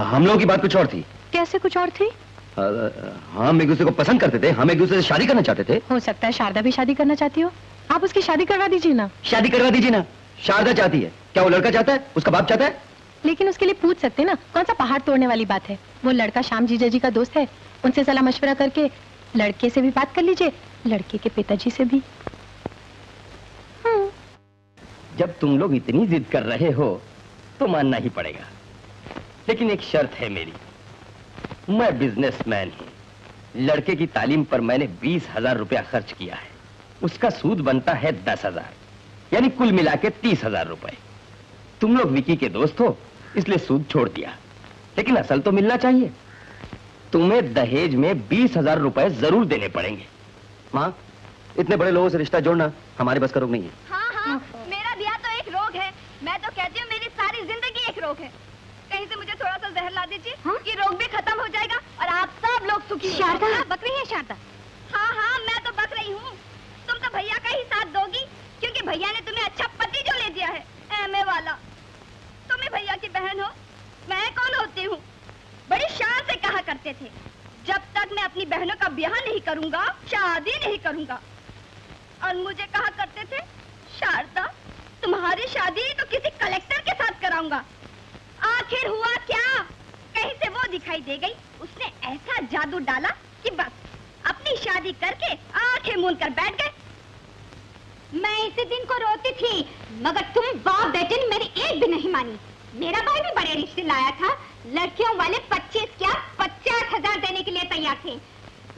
हम लोगों की बात कुछ और थी। कैसे कुछ और थी? हम एक दूसरे को पसंद करते थे, हम एक दूसरे से शादी करना चाहते थे। हो सकता है शारदा भी शादी करना चाहती हो। आप उसकी शादी करवा दीजिए ना। शादी करवा दीजिए ना। शारदा चाहती है, क्या वो लड़का चाहता है? उसका बाप चाहता है? लेकिन उसके लिए पूछ सकते ना, कौन सा पहाड़ तोड़ने वाली बात है। वो लड़का श्याम जीजा जी का दोस्त है, उनसे सलाह मशवरा करके लड़के से भी बात कर लीजिए, लड़के के पिताजी से भी। जब तुम लोग इतनी जिद कर रहे हो तो मानना ही पड़ेगा, लेकिन एक शर्त है मेरी। मैं बिजनेसमैन हूं, लड़के की तालीम पर मैंने 20,000 रुपया खर्च किया है, उसका सूद बनता है 10,000, यानी कुल मिला के 30,000 रुपए। तुम लोग विकी के दोस्त हो इसलिए सूद छोड़ दिया, लेकिन असल तो मिलना चाहिए। तुम्हें दहेज में 20,000 रुपए जरूर देने पड़ेंगे। माँ, इतने बड़े लोगों से रिश्ता जोड़ना हमारे बस का रोग नहीं है। हाँ, मेरा ब्याह तो एक रोग है। मैं तो कहती हूँ मेरी सारी जिंदगी एक रोग है। कहीं से मुझे थोड़ा सा जहर ला दीजिए, ये रोग भी खत्म हो जाएगा और आप सब लोग सुखी। शारदा बक रही है शारदा? हाँ, मैं तो बक रही हूँ। तुम तो भैया का ही साथ दोगी, क्योंकि भैया ने तुम्हें अच्छा पति जो ले दिया है, एमए वाला। तुम ही भैया की बहन हो, मैं कौन होती हूँ? बड़ी शान से कहा करते थे, जब तक मैं अपनी बहनों का ब्याह नहीं करूंगा, शादी नहीं करूंगा। और मुझे कहा करते थे, शारदा तुम्हारी शादी तो किसी कलेक्टर के साथ कराऊंगा। आखिर हुआ क्या? कहीं से वो दिखाई दे गई, उसने ऐसा जादू डाला कि बस अपनी शादी करके आंखें मूंद कर बैठ गए। मैं इसी दिन को रोती थी, मगर तुम बाप बेटे ने मेरी एक भी नहीं मानी। मेरा भाई भी बड़े रिश्ते लाया था, लड़कियों वाले 25 क्या 50,000 देने के लिए तैयार थे,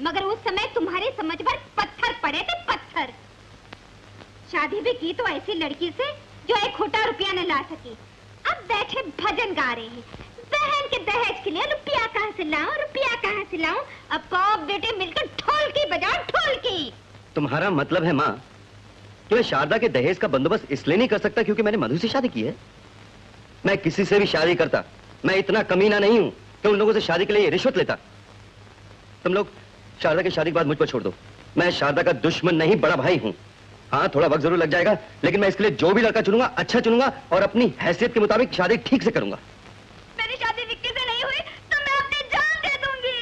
मगर उस समय तुम्हारी समझ पर पत्थर पड़े थे, पत्थर। शादी भी की तो ऐसी लड़की से जो एक खोटा रुपया न ला सकी। अब बैठे भजन गा रहे हैं, बहन के दहेज के लिए रुपया कहाँ से लाऊं, रुपया कहाँ से लाऊं। अब बाप बेटे मिलकर ढोलकी बजाओ, ढोलकी। तुम्हारा मतलब है माँ कि मैं शारदा के दहेज का बंदोबस्त इसलिए नहीं कर सकता क्योंकि मैंने मधु से शादी की है? मैं किसी से भी शादी करता, मैं इतना कमीना नहीं हूं कि उन लोगों से शादी के लिए रिश्वत लेता। तुम लोग शारदा की शादी के बाद मुझ पर छोड़ दो। मैं शारदा का दुश्मन नहीं, बड़ा भाई हूं। हाँ, थोड़ा वक्त जरूर लग जाएगा, लेकिन मैं इसके लिए जो भी लड़का चुनूंगा अच्छा चुनूंगा और अपनी हैसियत के मुताबिक शादी ठीक से करूंगा। मेरी शादी विक्की से नहीं हुई तो मैं अपनी जान दे दूंगी।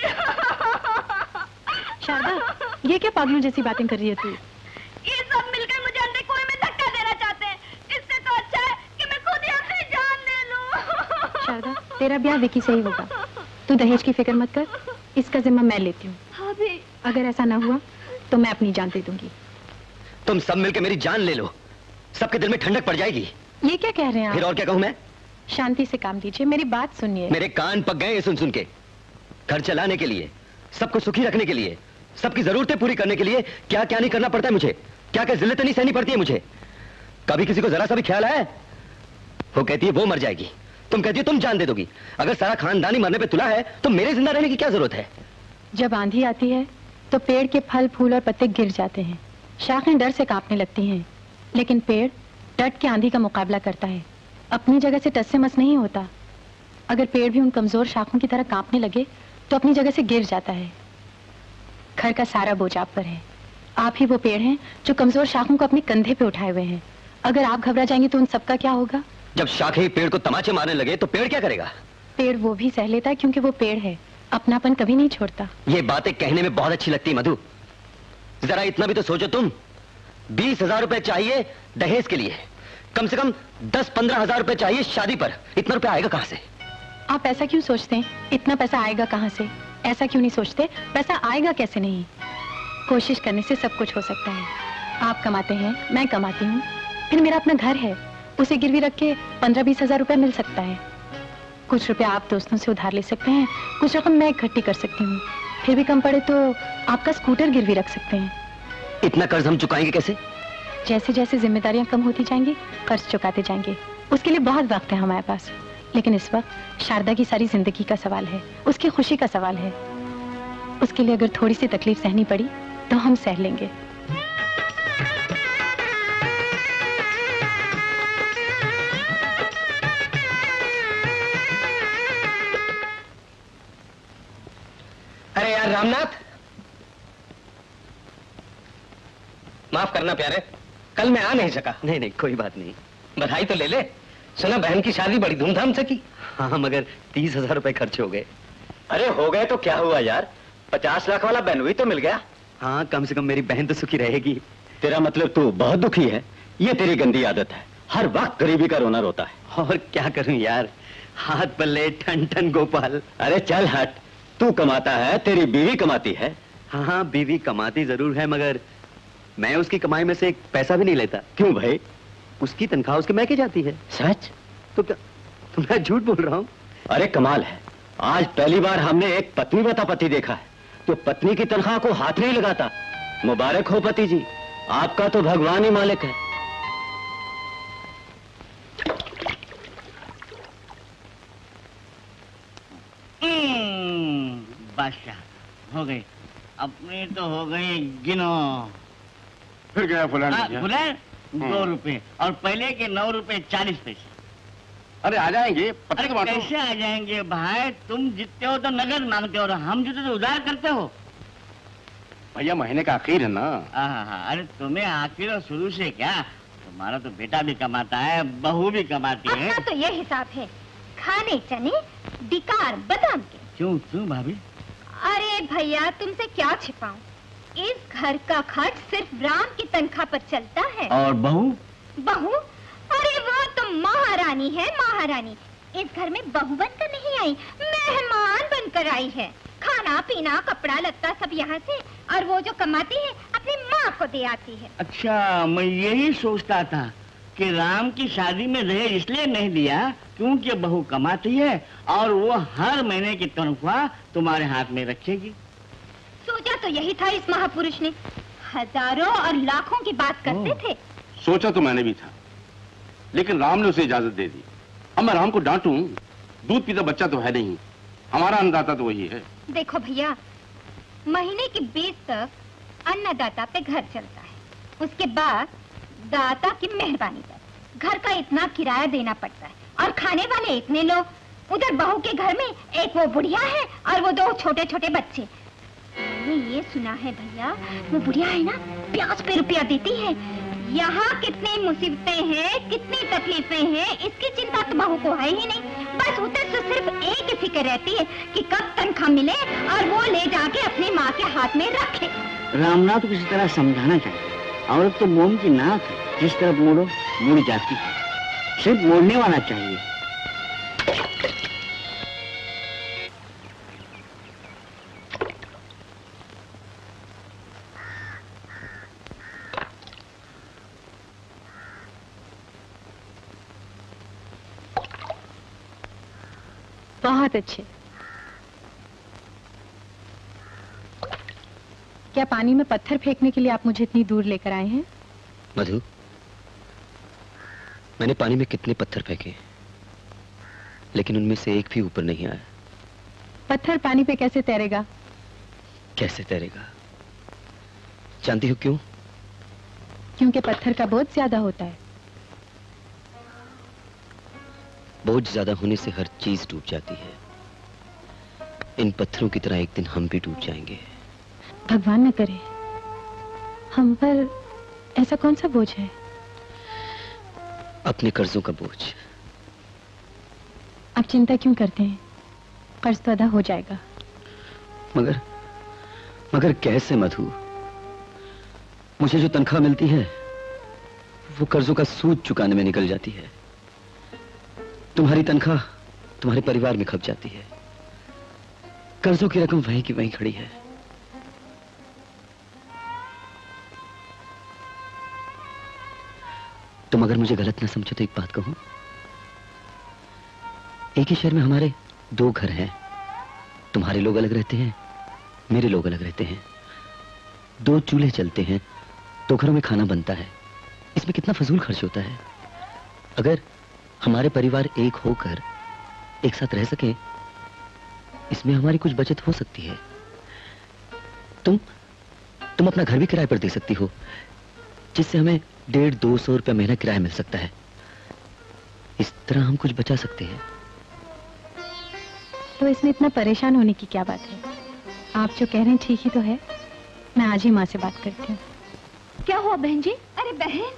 शारदा, ये क्या पागलों जैसी बातें कर रही है तू? ये सब मिलकर मुझे अंधे कुएं में धक्का देना चाहते हैं। इससे तो अच्छा है कि मैं खुद ही अपनी जान ले लूं। शारदा, तेरा ब्याह विकी से ही होगा। तू दहेज की फिक्र मत कर, इसका जिम्मा मैं लेती हूँ। हाँ भी। अगर ऐसा ना हुआ तो मैं अपनी जान दे दूंगी। तुम सब मिलकर मेरी जान ले लो, सबके दिल में ठंडक पड़ जाएगी। ये क्या कह रहे हैं आप? फिर और क्या कहूँ मैं? शांति से काम लीजिए, मेरी बात सुनिए। मेरे कान पक गए सुन सुन के। घर चलाने के लिए, सबको सुखी रखने के लिए, सबकी जरूरतें पूरी करने के लिए क्या क्या नहीं करना पड़ता है मुझे, क्या क्या जिल्लतें नहीं सहनी पड़ती है मुझे। कभी किसी को जरा सा भी ख्याल आया? वो कहती है वो मर जाएगी, तुम कहती हो तुम जान दे दोगी। अगर सारा खानदान ही मरने पे तुला है तो मेरे जिंदा रहने की क्या जरूरत है? जब आंधी आती है तो पेड़ के फल फूल और पत्ते गिर जाते हैं, शाखें डर से कांपने लगती हैं, लेकिन पेड़ डट के आंधी का मुकाबला करता है, अपनी जगह से टस से मस नहीं होता। अगर पेड़ भी उन कमजोर शाखों की तरह कांपने लगे तो अपनी जगह से गिर जाता है। घर का सारा बोझ आप पर है, आप ही वो पेड़ हैं जो कमजोर शाखों को अपने कंधे पे उठाए हुए हैं। अगर आप घबरा जाएंगे तो उन सबका क्या होगा? जब शाखें ही पेड़ को तमाचे मारने लगे तो पेड़ क्या करेगा? पेड़ वो भी सह लेता है क्योंकि वो पेड़ है, अपनापन कभी नहीं छोड़ता। ये बातें कहने में बहुत अच्छी लगती मधु, जरा इतना भी तो सोचो तुम। 20,000 रुपए चाहिए दहेज के लिए, कम से कम 10-15 हजार रुपए चाहिए शादी पर। इतना रुपया आएगा कहां से? आप ऐसा क्यों सोचते हैं? इतना पैसा आएगा कहां से? ऐसा क्यों नहीं सोचते पैसा आएगा कैसे नहीं? कोशिश करने से सब कुछ हो सकता है। आप कमाते हैं, मैं कमाती हूँ, फिर मेरा अपना घर है, उसे गिरवी रख के 15-20 हजार रुपया मिल सकता है। कुछ रुपया आप दोस्तों से उधार ले सकते हैं, कुछ रकम मैं इकट्ठी कर सकती हूँ। फिर भी कम पड़े तो आपका स्कूटर गिरवी रख सकते हैं। इतना कर्ज हम चुकाएंगे कैसे? जैसे जैसे जिम्मेदारियां कम होती जाएंगी कर्ज चुकाते जाएंगे। उसके लिए बहुत वक्त है हमारे पास, लेकिन इस वक्त शारदा की सारी जिंदगी का सवाल है, उसकी खुशी का सवाल है। उसके लिए अगर थोड़ी सी तकलीफ सहनी पड़ी तो हम सह लेंगे। अरे यार रामनाथ, माफ करना प्यारे, कल मैं आ नहीं सका। नहीं नहीं कोई बात नहीं। बधाई तो ले ले। सुना बहन की शादी बड़ी धूमधाम से की। हाँ मगर 30,000 रुपए खर्च हो गए। अरे हो गए तो क्या हुआ यार, 50 लाख वाला बहनोई तो मिल गया। हाँ कम से कम मेरी बहन तो सुखी रहेगी। तेरा मतलब तू बहुत दुखी है? ये तेरी गंदी आदत है, हर वक्त गरीबी का रोना रोता है। और क्या करूं यार, हाथ पल्ले ठन ठन गोपाल। अरे चल हट, तू कमाता है, तेरी बीवी कमाती है। हाँ हाँ बीवी कमाती जरूर है, मगर मैं उसकी कमाई में से एक पैसा भी नहीं लेता। क्यों भाई? उसकी तनख्वाह उसके मैके जाती है। सच? तो क्या तो मैं झूठ बोल रहा हूँ? अरे कमाल है, आज पहली बार हमने एक पत्नी बता पति देखा है तो पत्नी की तनख्वाह को हाथ नहीं लगाता। मुबारक हो पति जी, आपका तो भगवान ही मालिक है। बादशाह हो गई, अपनी तो हो गई, गिनो। फिर गया फुलान। फुलान 2 रुपए और पहले के 9 रुपए 40 पैसे। अरे आ जाएंगे, पत्नी को बांटो। कैसे आ जाएंगे भाई, तुम जीतते हो तो नगद मांगते हो और हम जीते तो उधार करते हो। भैया महीने का आखिर है ना। अरे तुम्हें आखिर और शुरू से क्या, तुम्हारा तो बेटा भी कमाता है, बहू भी कमाती है। तो ये हिसाब है, खाने चने डिकार बादाम के। क्यों क्यों भाभी? अरे भैया तुमसे क्या छिपाऊं, इस घर का खर्च सिर्फ राम की तनख्वाह पर चलता है। और बहू? बहू? अरे वो तो महारानी है, महारानी। इस घर में बहू बनकर नहीं आई, मेहमान बनकर आई है। खाना पीना कपड़ा लत्ता सब यहाँ से, और वो जो कमाती है अपनी माँ को दे आती है। अच्छा, मैं यही सोचता था कि राम की शादी में दहेज इसलिए नहीं दिया क्योंकि बहू कमाती है और वो हर महीने की तनख्वाह तुम्हारे हाथ में रखेगी। सोचा तो यही था इस महापुरुष ने, हजारों और लाखों की बात करते थे। सोचा तो मैंने भी था, लेकिन राम ने उसे इजाजत दे दी। अब मैं राम को डांटूं? दूध पीता बच्चा तो है नहीं, हमारा अन्नदाता तो वही है। देखो भैया, महीने के 20 तक अन्नदाता पे घर चलता है, उसके बाद दाता की मेहरबानी पर घर का इतना किराया देना पड़ता है और खाने वाले इतने लोग। उधर बहू के घर में एक वो बुढ़िया है और वो 2 छोटे छोटे बच्चे। मैंने ये सुना है भैया, वो बुढ़िया है ना, प्याज पे रुपया देती है। यहाँ कितनी मुसीबतें हैं, कितनी तकलीफें हैं, इसकी चिंता तो बहू को है ही नहीं। बस उधर से सिर्फ एक ही फिक्र रहती है कि कब तनख्वाह मिले और वो ले जाके अपनी माँ के हाथ में रखे। रामनाथ को किसी तरह समझाना चाहिए। औरत तो मोम की नाक है, जिस तरफ मोड़ो मुड़ जाती है, सिर्फ मोड़ने वाला चाहिए। बहुत अच्छे। क्या पानी में पत्थर फेंकने के लिए आप मुझे इतनी दूर लेकर आए हैं? मधु, मैंने पानी में कितने पत्थर फेंके, लेकिन उनमें से एक भी ऊपर नहीं आया। पत्थर पानी पे कैसे तैरेगा? कैसे तैरेगा? जानती हो क्यों? क्योंकि पत्थर का बोझ ज्यादा होता है। बोझ ज्यादा होने से हर चीज डूब जाती है। इन पत्थरों की तरह एक दिन हम भी डूब जाएंगे। भगवान न करे, हम पर ऐसा कौन सा बोझ है? अपने कर्जों का बोझ। आप चिंता क्यों करते हैं? कर्ज तो अदा हो जाएगा। मगर कैसे मधु? मुझे जो तनख्वाह मिलती है वो कर्जों का सूद चुकाने में निकल जाती है। तुम्हारी तनख्वाह तुम्हारे परिवार में खप जाती है। कर्जों की रकम वहीं की वहीं खड़ी है। तुम अगर मुझे गलत ना समझो तो एक बात कहूं। एक ही शहर में हमारे 2 घर हैं। तुम्हारे लोग अलग रहते हैं मेरे लोग अलग रहते हैं, 2 चूल्हे चलते हैं, 2 घरों में खाना बनता है। इसमें कितना फजूल खर्च होता है। अगर हमारे परिवार एक होकर एक साथ रह सके, इसमें हमारी कुछ बचत हो सकती है। तुम अपना घर भी किराए पर दे सकती हो, जिससे हमें 150-200 रुपया महीना किराया मिल सकता है। इस तरह हम कुछ बचा सकते हैं। तो इसमें इतना परेशान होने की क्या बात है? आप जो कह रहे हैं ठीक ही तो है। मैं आज ही माँ से बात करती हूँ। क्या हुआ बहन जी? अरे बहन,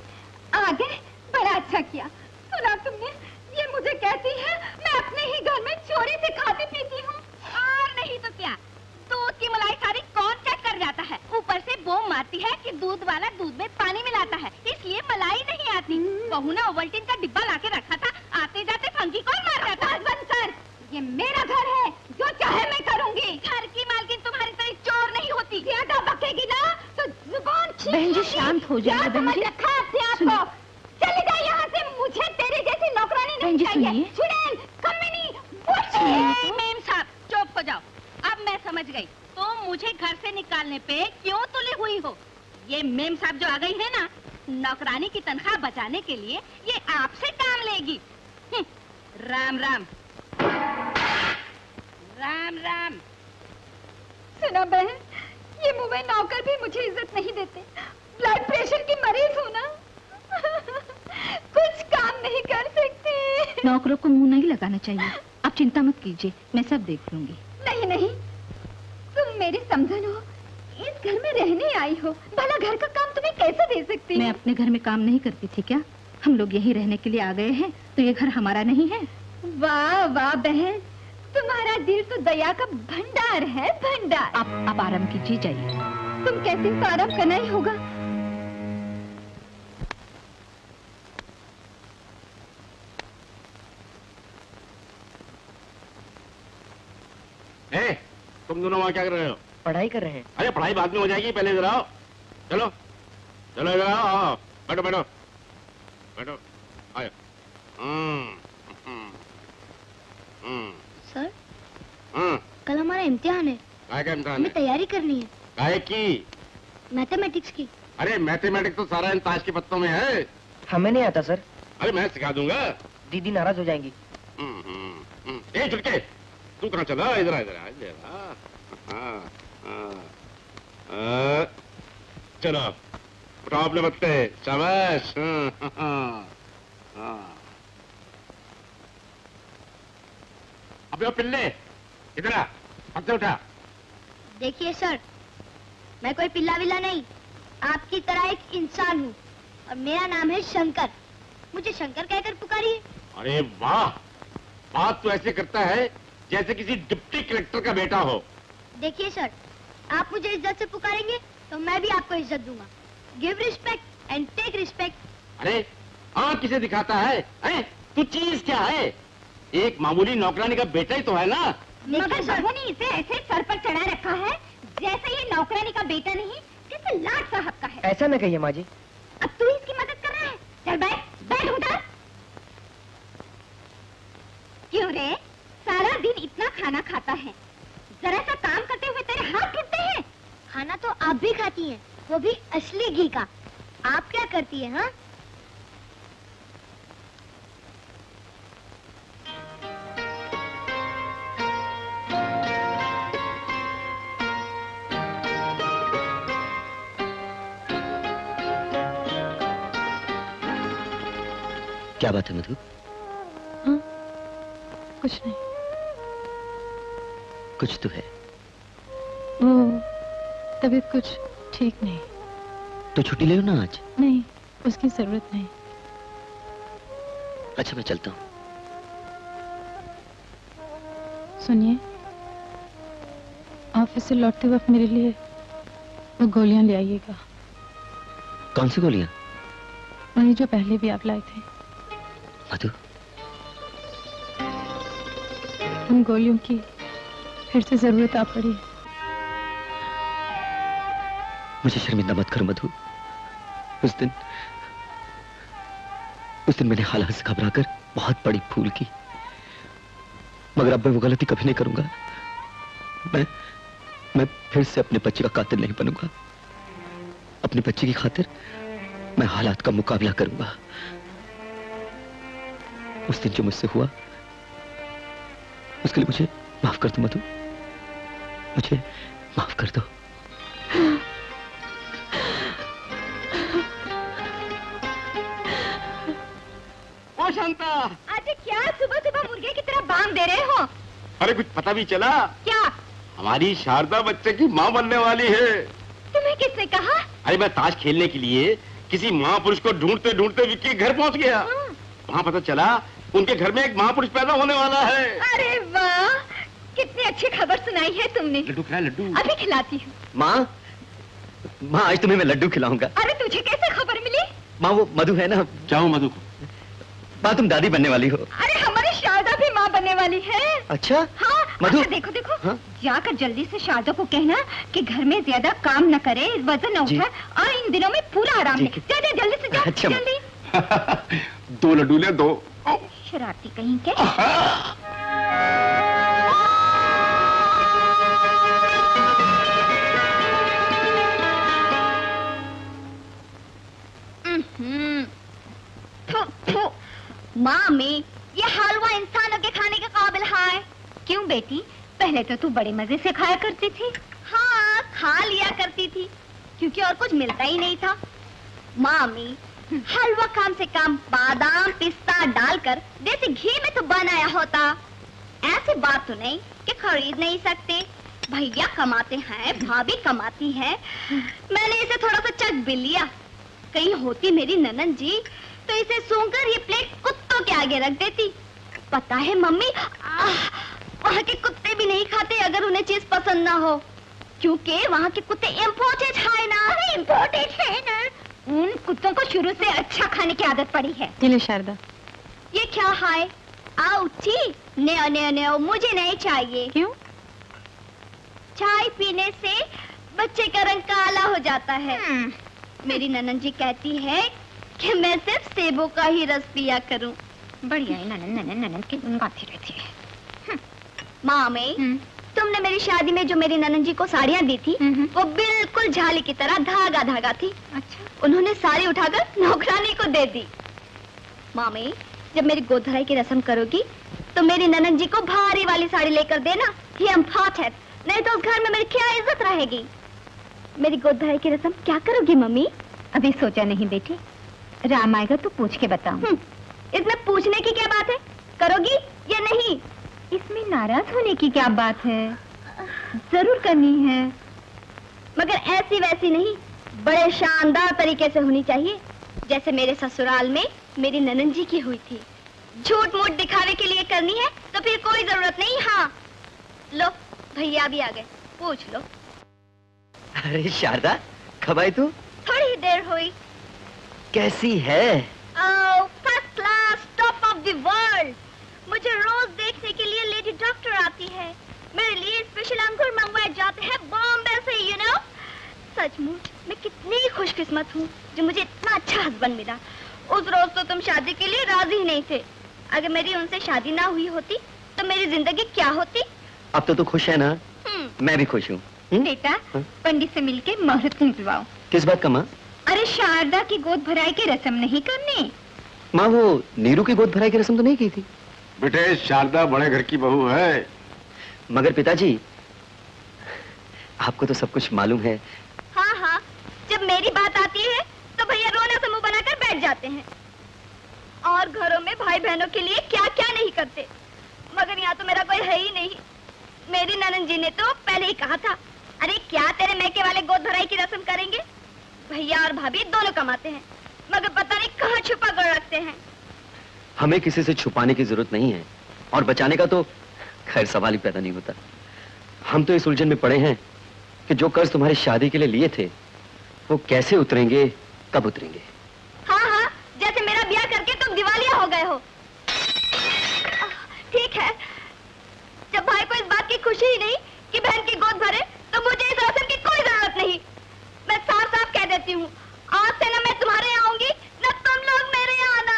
आ गए, बड़ा अच्छा किया। सुना तुमने? ये मुझे कहती है मैं अपने ही घर में चोरी से खाती पीती हूँ। और नहीं तो क्या, दूध की मलाई सारी कौन चेक कर जाता है। ऊपर से वो मारती है कि दूध वाला दूध में पानी मिलाता है, इसलिए मलाई नहीं आती। बहू ने ओवल्टीन का डिब्बा लाके रखा था, आते जाते फंकी कौन मार जाता है। बंद कर, ये मेरा घर है, जो चाहे मैं करूँगी। घर की मालकिन तुम्हारी तरह चोर नहीं होती। ज्यादा बकेगी ना तो जुबान खींच। बहन जी शांत हो जाइए बहन जी। चले जाए यहाँ से, मुझे तेरे जैसी नौकरानी नहीं चाहिए। चुड़ैल, कमीनी, मेम साहब चुप हो जाओ। अब मैं समझ गई, तो मुझे घर से निकालने पे क्यों तुली हुई हो। ये मेम साहब जो आ गई है ना, नौकरानी की तनख्वाह बचाने के लिए ये आपसे काम लेगी। राम राम राम राम। सुना बहन, ये मुंबई नौकर भी मुझे इज्जत नहीं देते। ब्लड प्रेशर की मरीज हूँ ना, कुछ काम नहीं कर सकती। नौकरों को मुंह नहीं लगाना चाहिए। आप चिंता मत कीजिए, मैं सब देख लूंगी। नहीं नहीं, तुम मेरी समझन हो, इस घर में रहने आई हो, भला घर का काम तुम्हें कैसे दे सकती मैं अपने घर में काम नहीं करती थी क्या? हम लोग यहीं रहने के लिए आ गए हैं, तो ये घर हमारा नहीं है? वाह वाह बहन, तुम्हारा दिल तो दया का भंडार है, भंडार। आप आराम कीजिए, जाइए। तुम कहती हो तो आराम करना ही होगा। तुम दोनों वहाँ क्या कर रहे हो? पढ़ाई कर रहे हैं। अरे पढ़ाई बाद में हो जाएगी, पहले इधर आओ। चलो चलो इधर आओ, बैठो बैठो बैठो, आयो। सर, कल हमारा इम्तिहान है। काय का इम्तिहान है? हमें तैयारी करनी है। काय की? मैथमेटिक्स की। अरे मैथमेटिक्स तो सारा इन ताश के पत्तों में है। हमें नहीं आता सर। अरे मैं सिखा दूंगा। दीदी नाराज हो जाएंगी। ए छुटके, तू कहाँ चला? इधर आ, इधर आ, चलो उठाओ अपने बत्ते, शाबाश। अब पिल्ले इधर आ, पत्ते उठा। देखिए सर, मैं कोई पिल्ला विल्ला नहीं, आपकी तरह एक इंसान हूँ और मेरा नाम है शंकर। मुझे शंकर कहकर पुकारिए। अरे वाह, बात तो ऐसे करता है जैसे किसी डिप्टी कलेक्टर का बेटा हो। देखिए सर, आप मुझे इज्जत से पुकारेंगे तो मैं भी आपको इज्जत दूंगा। Give respect and take respect. अरे आँख किसे दिखाता है? तू चीज क्या है? एक मामूली नौकरानी का बेटा ही तो है ना। मगर सर ने इसे ऐसे सर पर चढ़ा रखा है जैसे ये नौकरानी का बेटा नहीं, जैसे लाट साहब का है। ऐसा न कहिए माँ जी। अब तू इसकी मदद कर रहा है। चल बैठ, बैठ उधर। क्यों रे, सारा दिन इतना खाना खाता है, जरा सा काम करते हुए तेरे हाथ टूटते हैं। खाना तो आप भी खाती हैं, वो भी असली घी का। आप क्या करती हैं? हाँ, क्या बात है मधु? हाँ, कुछ नहीं। कुछ तो है। वो तबीयत कुछ ठीक नहीं। तो छुट्टी ले लो ना आज। नहीं, उसकी जरूरत नहीं। अच्छा मैं चलता हूँ। सुनिए, ऑफिस से लौटते वक्त मेरे लिए वो गोलियां ले आइएगा। कौन सी गोलियां? वही जो पहले भी आप लाए थे। मधु, उन गोलियों की फिर से जरूरत आ पड़ी। मुझे शर्मिंदा मत करो मधु। उस दिन मैंने हालात से घबराकर बहुत बड़ी भूल की, मगर अब मैं वो गलती कभी नहीं करूंगा। मैं फिर से अपने बच्चे का कातिल नहीं बनूंगा। अपने बच्चे की खातिर मैं हालात का मुकाबला करूंगा। उस दिन जो मुझसे हुआ उसके लिए मुझे माफ कर दो मधु, मुझे माफ कर दो। ओ शांता, अरे क्या सुबह सुबह मुर्गे की तरह बांग दे रहे हो? अरे कुछ पता भी चला? क्या? हमारी शारदा बच्चे की माँ बनने वाली है। तुम्हें किसने कहा? अरे मैं ताश खेलने के लिए किसी महापुरुष को ढूंढते ढूंढते विक्की घर पहुंच गया। वहाँ पता चला उनके घर में एक महापुरुष पैदा होने वाला है। अरे वाह, कितनी अच्छी खबर सुनाई है तुमने। लड्डू खिला, लड्डू। अभी खिलाती हूँ। माँ, माँ आज तुम्हें मैं लड्डू खिलाऊंगा। अरे तुझे कैसे खबर मिली? माँ वो मधु है ना। क्या हूँ मधु? माँ तुम दादी बनने वाली हो। अरे हमारी शारदा भी माँ बनने वाली है। अच्छा? हाँ मधु? अच्छा, देखो देखो। हाँ? जाकर जल्दी से शारदा को कहना कि घर में ज्यादा काम न करे, वजन न उठाए और इन दिनों में पूरा आराम ले। जा जा जल्दी से जा। अच्छा, जल्दी। 2 लड्डू ले, 2। शरारती कहीं के। मामी, ये हलवा इंसानों के खाने के काबिल है। क्यों बेटी, पहले तो तू बड़े मजे से खाया करती थी। हाँ, खा लिया करती थी क्योंकि और कुछ मिलता ही नहीं था। मामी, हलवा कम से कम बादाम पिस्ता डालकर देसी घी में तो बनाया होता। ऐसी बात तो नहीं कि खरीद नहीं सकते। भैया कमाते हैं, भाभी कमाती है। मैंने इसे थोड़ा सा चख भी लिया। कहीं होती मेरी ननद जी तो इसे सूंघकर ये प्लेट कुत्तों के आगे रख देती। पता है मम्मी, वहाँ के कुत्ते भी नहीं खाते अगर उन्हें चीज पसंद ना हो, क्योंकि वहाँ के कुत्ते इम्पोर्टेड है ना। इम्पोर्टेड है ना। उन कुत्तों को शुरू से अच्छा खाने की आदत पड़ी है। ये ले शारदा। ये क्या है? आउची, नेओ नेओ नेओ, मुझे नहीं चाहिए। क्यों? चाय पीने से बच्चे का रंग काला हो जाता है। मेरी ननद जी कहती है कि मैं सिर्फ सेबों का ही रस पिया करूं। बढ़िया है, ननद की गाती रहती है। मामी, तुमने मेरी शादी में जो मेरी ननद जी को साड़ियाँ दी थी वो बिल्कुल झाली की तरह धागा धागा थी। अच्छा। उन्होंने साड़ी उठाकर नौकरानी को दे दी। मामी, जब मेरी गोद भराई की रस्म करोगी तो मेरी ननद जी को भारी वाली साड़ी लेकर देना। ये इम्पोर्टेंट, नहीं तो उस घर में मेरी क्या इज्जत रहेगी। मेरी गोद भराई की रस्म क्या करोगी मम्मी? अभी सोचा नहीं बेटी, राम आएगा तो पूछ के बताऊं। इसमें पूछने की क्या बात है? करोगी या नहीं? इसमें नाराज होने की क्या बात है? जरूर करनी है, मगर ऐसी वैसी नहीं, बड़े शानदार तरीके से होनी चाहिए, जैसे मेरे ससुराल में मेरी ननद जी की हुई थी। झूठ मूठ दिखावे के लिए करनी है तो फिर कोई जरूरत नहीं। हाँ लो, भैया भी आ गए, पूछ लो। अरे शारदा, कब आई तू? थोड़ी ही देर हुई। कैसी है? First class, top of the world. मुझे रोज देखने के लिए लेडी डॉक्टर आती है। मेरे लिए स्पेशल अंगूर मंगवाए जाते हैं बॉम्बे से, यू नो। सचमुच मैं कितनी खुशकिस्मत हूँ जो मुझे इतना अच्छा हस्बैंड मिला। उस रोज तो तुम शादी के लिए राजी ही नहीं थे। अगर मेरी उनसे शादी ना हुई होती तो मेरी जिंदगी क्या होती? अब तो तू खुश है ना? मैं भी खुश हूँ। बेटा, पंडित से मिलके मुहूर्त निकलवाओ। किस बात का माँ? अरे शारदा की गोद भराई की रस्म नहीं करनी? माँ, वो नीरू की गोद भराई की रस्म तो नहीं की थी? बेटे, शारदा बड़े घर की बहू है। मगर पिताजी, आपको तो सब कुछ मालूम है। हाँ हाँ, जब मेरी बात आती है तो भैया रोना से मुंह बनाकर बैठ जाते हैं। और घरों में भाई बहनों के लिए क्या क्या नहीं करते, मगर यहाँ तो मेरा कोई है ही नहीं। मेरी ननद जी ने तो पहले ही कहा था, अरे क्या तेरे मैके वाले गोद भराई की रस्म करेंगे? भैया और भाभी दोनों कमाते हैं, मगर पता नहीं कहाँ छुपा कर रखते हैं। हमें किसी से छुपाने की जरूरत नहीं है, और बचाने का तो खैर सवाल ही पैदा नहीं होता। हम तो इस उलझन में पड़े हैं कि जो कर्ज तुम्हारी शादी के लिए लिए थे वो कैसे उतरेंगे, कब उतरेंगे। हाँ हाँ, जैसे मेरा ब्याह करके तुम दिवालिया हो गए हो। ठीक है, जब भाई को इस बात की खुशी ही नहीं कि बहन की गोद भरे तो मुझे इस रस्म की कोई जरूरत नहीं। मैं साफ साफ कह देती हूँ, आज से न मैं तुम्हारे यहाँ आऊंगी न तुम लोग मेरे यहाँ आना।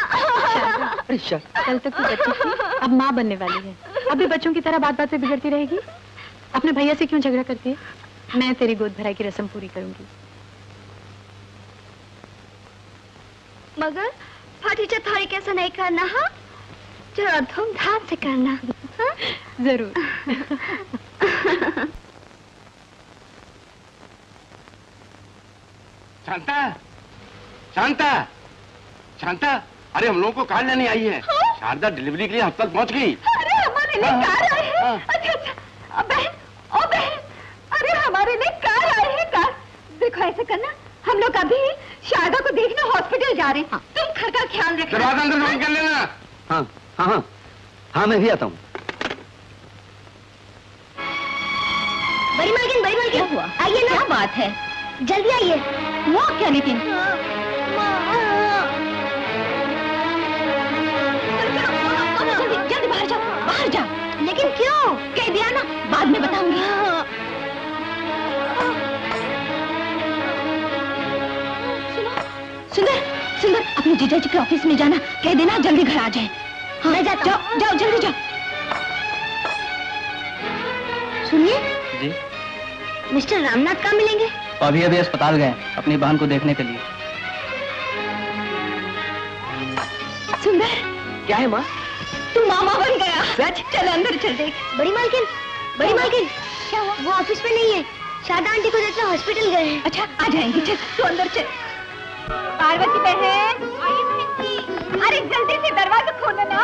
कल तक तो बच्ची थी, अब माँ बनने वाली है। अभी बच्चों की तरह बात बात पे बिगड़ती रहेगी। अपने भैया से क्यों झगड़ा करती है? मैं तेरी गोद भराई की रस्म पूरी करूंगी। मगर फाटी थारी कैसा नहीं करना, हाँ? जरा धूमधाम से करना। हाँ? जरूर। शांता, शांता, शांता, अरे हम लोगों को कार लेने आई है। हाँ? शारदा डिलीवरी के लिए अस्पताल पहुंच गई। अरे हमारे लिए कार आई है। अच्छा अच्छा, बहन, ओ बहन, अरे हमारे लिए कार आई है, कार। देखो ऐसे करना, हम लोग अभी शारदा को देखने हॉस्पिटल जा रहे हैं। तुम घर का ख्याल रखना। दरवाजा अंदर बंद कर लेना। हाँ हाँ हाँ हाँ, मैं भी आता हूँ। बड़ी मालकिन, आइए ना। क्या बात है, जल्दी आइए। वो क्या लेकिन? जल्दी बाहर जाओ, बाहर जाओ। लेकिन क्यों? कह दिया ना, बाद में बताऊंगी। सुंदर, सुंदर, अपने जीजा जी के ऑफिस में जाना, कह देना जल्दी घर आ जाए। हाँ, मैं जाता हूं। जाओ, जल्दी जाओ। सुनिए जी, मिस्टर रामनाथ कहाँ मिलेंगे? अभी अभी अस्पताल गए अपनी बहन को देखने के लिए। सुंदर, क्या है माँ? तू मामा बन गया। सच? चल अंदर चल देख। बड़ी मालकिन, क्या हुआ? वो ऑफिस में नहीं है, शारदा आंटी को देखने हॉस्पिटल गए हैं। अच्छा, आ जाएंगे। चल तू अंदर चल। पार्वती बहन, अरे जल्दी से दरवाजा खोलो ना।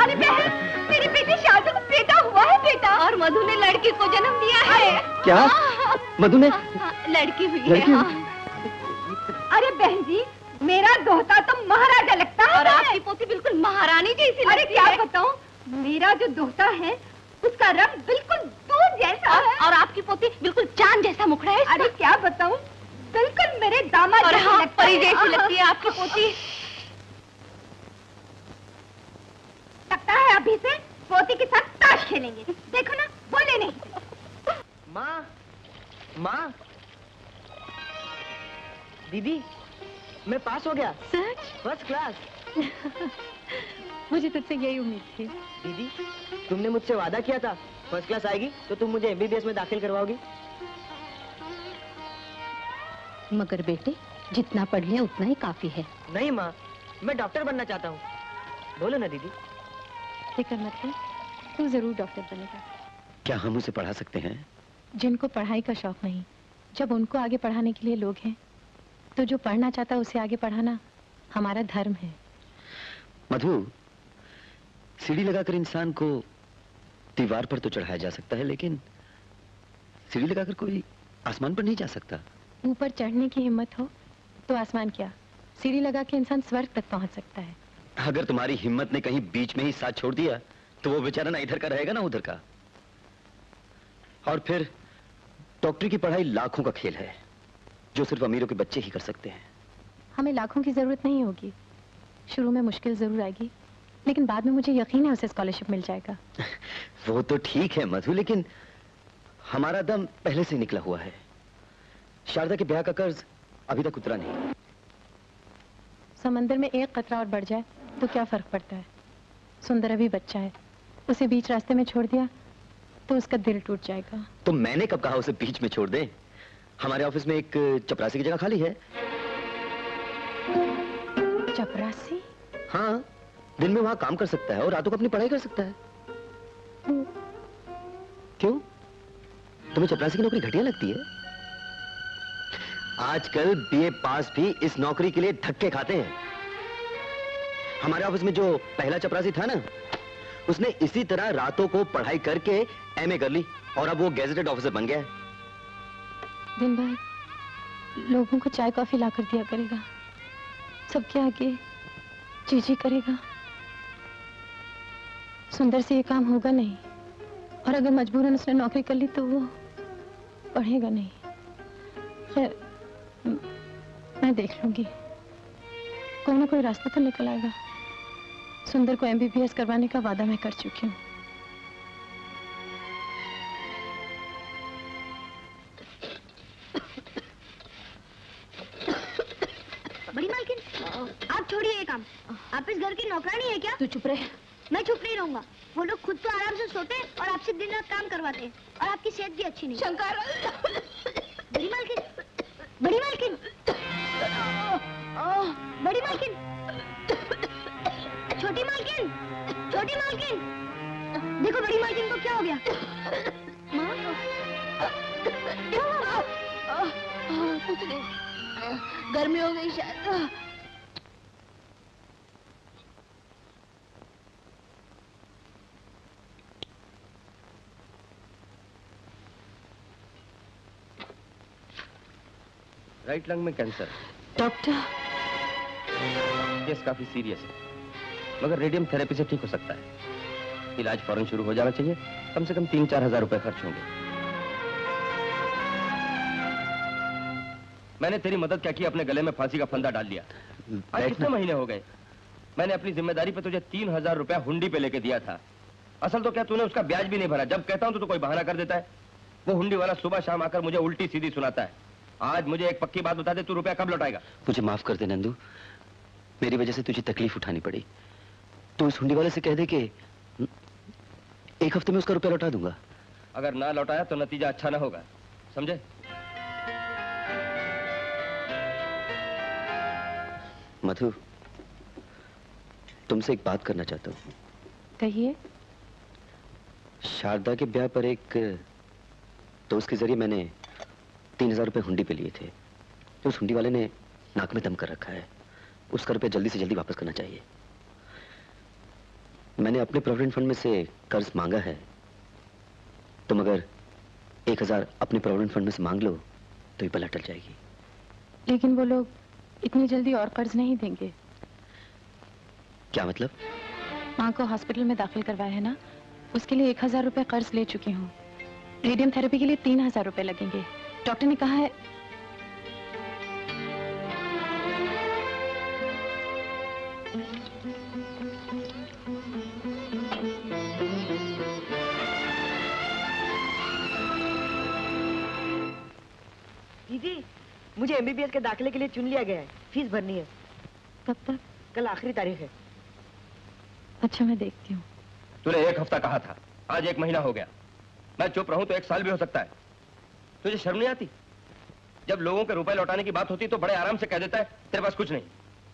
अरे बहन, मेरी बेटी शारदा को बेटा हुआ है, बेटा। और मधु ने लड़की को जन्म दिया है। क्या? मधु ने लड़की हुई है। हाँ। अरे बहन जी, मेरा दोहता तो महाराजा लगता है और आपकी पोती बिल्कुल महारानी जैसी लगती है। अरे क्या बताऊं, मेरा जो दोहता है उसका रंग बिल्कुल दूध जैसा है और आपकी पोती बिल्कुल चांद जैसा मुखड़ा है। अरे क्या बताऊं, बिल्कुल मेरे दामाद और हाँ, परी जैसी लगती है आपकी पोती। लगता है अभी से पोती के साथ ताश खेलेंगे। देखो ना, बोले नहीं। माँ, माँ, दीदी, मैं पास हो गया। सच? First class. मुझे तुझसे यही उम्मीद थी। दीदी, तुमने मुझसे वादा किया था फर्स्ट क्लास आएगी तो तुम मुझे एमबीबीएस में दाखिल करवाओगी। मगर बेटे, जितना पढ़ लिया उतना ही काफी है। नहीं माँ, मैं डॉक्टर बनना चाहता हूँ। बोलो ना दीदी। फिक्र मत कर, तू जरूर डॉक्टर बनेगा। क्या हम उसे पढ़ा सकते हैं? जिनको पढ़ाई का शौक नहीं, जब उनको आगे पढ़ाने के लिए लोग हैं, तो जो पढ़ना चाहता है उसे आगे पढ़ाना हमारा धर्म है। मधु, सीढ़ी लगाकर इंसान को दीवार पर तो चढ़ाया जा सकता है, लेकिन सीढ़ी लगाकर कोई आसमान पर नहीं जा सकता। ऊपर चढ़ने की हिम्मत हो तो आसमान क्या, सीढ़ी लगा के इंसान स्वर्ग तक पहुंच सकता है। अगर तुम्हारी हिम्मत ने कहीं बीच में ही साथ छोड़ दिया तो वो बेचारा ना इधर का रहेगा ना उधर का। और फिर डॉक्टरी की पढ़ाई लाखों का खेल है जो सिर्फ अमीरों के बच्चे ही कर सकते हैं। हमें लाखों की जरूरत नहीं होगी। शुरू में मुश्किल जरूर आएगी, लेकिन बाद में मुझे यकीन है उसे स्कॉलरशिप मिल जाएगा। वो तो ठीक है मधु, लेकिन हमारा दम पहले से निकला हुआ है। शारदा के ब्याह का कर्ज अभी तक उतरा नहीं। समंदर में एक कतरा और बढ़ जाए तो क्या फर्क पड़ता है। सुंदर अभी बच्चा है, उसे बीच रास्ते में छोड़ दिया तो उसका दिल टूट जाएगा। तो मैंने कब कहा उसे बीच में छोड़ दे? हमारे ऑफिस में एक चपरासी की जगह खाली है। चपरासी? हाँ, दिन में वहां काम कर सकता है और रातों को अपनी पढ़ाई कर सकता है। क्यों, तुम्हें चपरासी की नौकरी घटिया लगती है? आजकल बीए पास भी इस नौकरी के लिए धक्के खाते हैं। हमारे ऑफिस में जो पहला चपरासी था ना, उसने इसी तरह रातों को पढ़ाई करके एमए कर ली और अब वो गैजेटेड ऑफिसर बन गया है। दिन भर लोगों को चाय कॉफी लाकर दिया करेगा, सबके आगे चीची करेगा। सुंदर से ये काम होगा नहीं, और अगर मजबूरन उसने नौकरी कर ली तो वो पढ़ेगा नहीं। खैर, मैं देख लूंगी, कोई ना कोई रास्ता तो निकल आएगा। सुंदर को एमबीबीएस करवाने का वादा मैं कर चुकी हूँ। बड़ी मालकिन, आप छोड़िए ये काम। आप इस घर की नौकरानी है क्या? तू चुप रहे। मैं चुप नहीं रहूंगा। वो लोग खुद तो आराम से सोते और आपसे दिन रात काम करवाते और आपकी सेहत भी अच्छी नहीं। शंकर, बड़ी मालकिन, बड़ी मालकिन, बड़ी मालकिन, छोटी मालकिन, छोटी मालकिन, देखो बड़ी मालकिन को क्या हो गया? माँ, क्या हुआ? कुछ नहीं, गर्मी हो गई शायद। राइट लंग में कैंसर। डॉक्टर, केस काफी सीरियस है, मगर रेडियम थेरेपी से ठीक हो सकता है। इलाज फौरन शुरू हो जाना चाहिए। कम से कम 3-4 हजार रुपए खर्च होंगे। मैंने तेरी मदद क्या की, अपने गले में फांसी का फंदा डाल लिया। आज कितने महीने हो गए? मैंने अपनी जिम्मेदारी पे तुझे 3000 रुपया हुंडी पे लेके दिया था। असल तो क्या तूने उसका ब्याज भी नहीं भरा। जब कहता हूं तो कोई बहाना कर देता है। वो हुंडी वाला सुबह शाम आकर मुझे उल्टी सीधी सुनाता है। आज मुझे एक पक्की बात बता दे, तू रुपया कब लौटाएगा? मुझे माफ कर दे नंदू, मेरी वजह से तुझे तकलीफ उठानी पड़ी। तो उस हुंडी वाले से कह दे कि 1 हफ्ते में उसका रुपया लौटा दूंगा। अगर ना लौटाया तो नतीजा अच्छा ना होगा, समझे? मधु, तुमसे एक बात करना चाहता हूँ। कहिए। शारदा के ब्याह पर एक दोस्त के जरिए मैंने 3000 रुपए हुंडी पे लिए थे। तो उस हुंडी वाले ने नाक में दम कर रखा है। उसका रुपया जल्दी से जल्दी वापस करना चाहिए। मैंने अपने प्रोविडेंट फंड में से कर्ज मांगा है। तुम अगर 1000 अपने प्रोविडेंट फंड में से मांग लो तो ये बला टल जाएगी। लेकिन वो लोग इतनी जल्दी और कर्ज नहीं देंगे। क्या मतलब? माँ को हॉस्पिटल में दाखिल करवाया है ना, उसके लिए 1000 रुपए कर्ज ले चुकी हूँ। रेडियम थेरेपी के लिए 3000 रुपए लगेंगे। डॉक्टर ने कहा है। दीदी, मुझे एमबीबीएस के दाखिले के लिए चुन लिया गया है। फीस भरनी है। कब तक? कल आखिरी तारीख है। अच्छा, मैं देखती हूँ। तूने 1 हफ्ता कहा था, आज 1 महीना हो गया। मैं चुप रहूं तो 1 साल भी हो सकता है। तुझे शर्म नहीं आती? जब लोगों के रुपए लौटाने की बात होती तो बड़े आराम से कह देता है तेरे पास कुछ नहीं,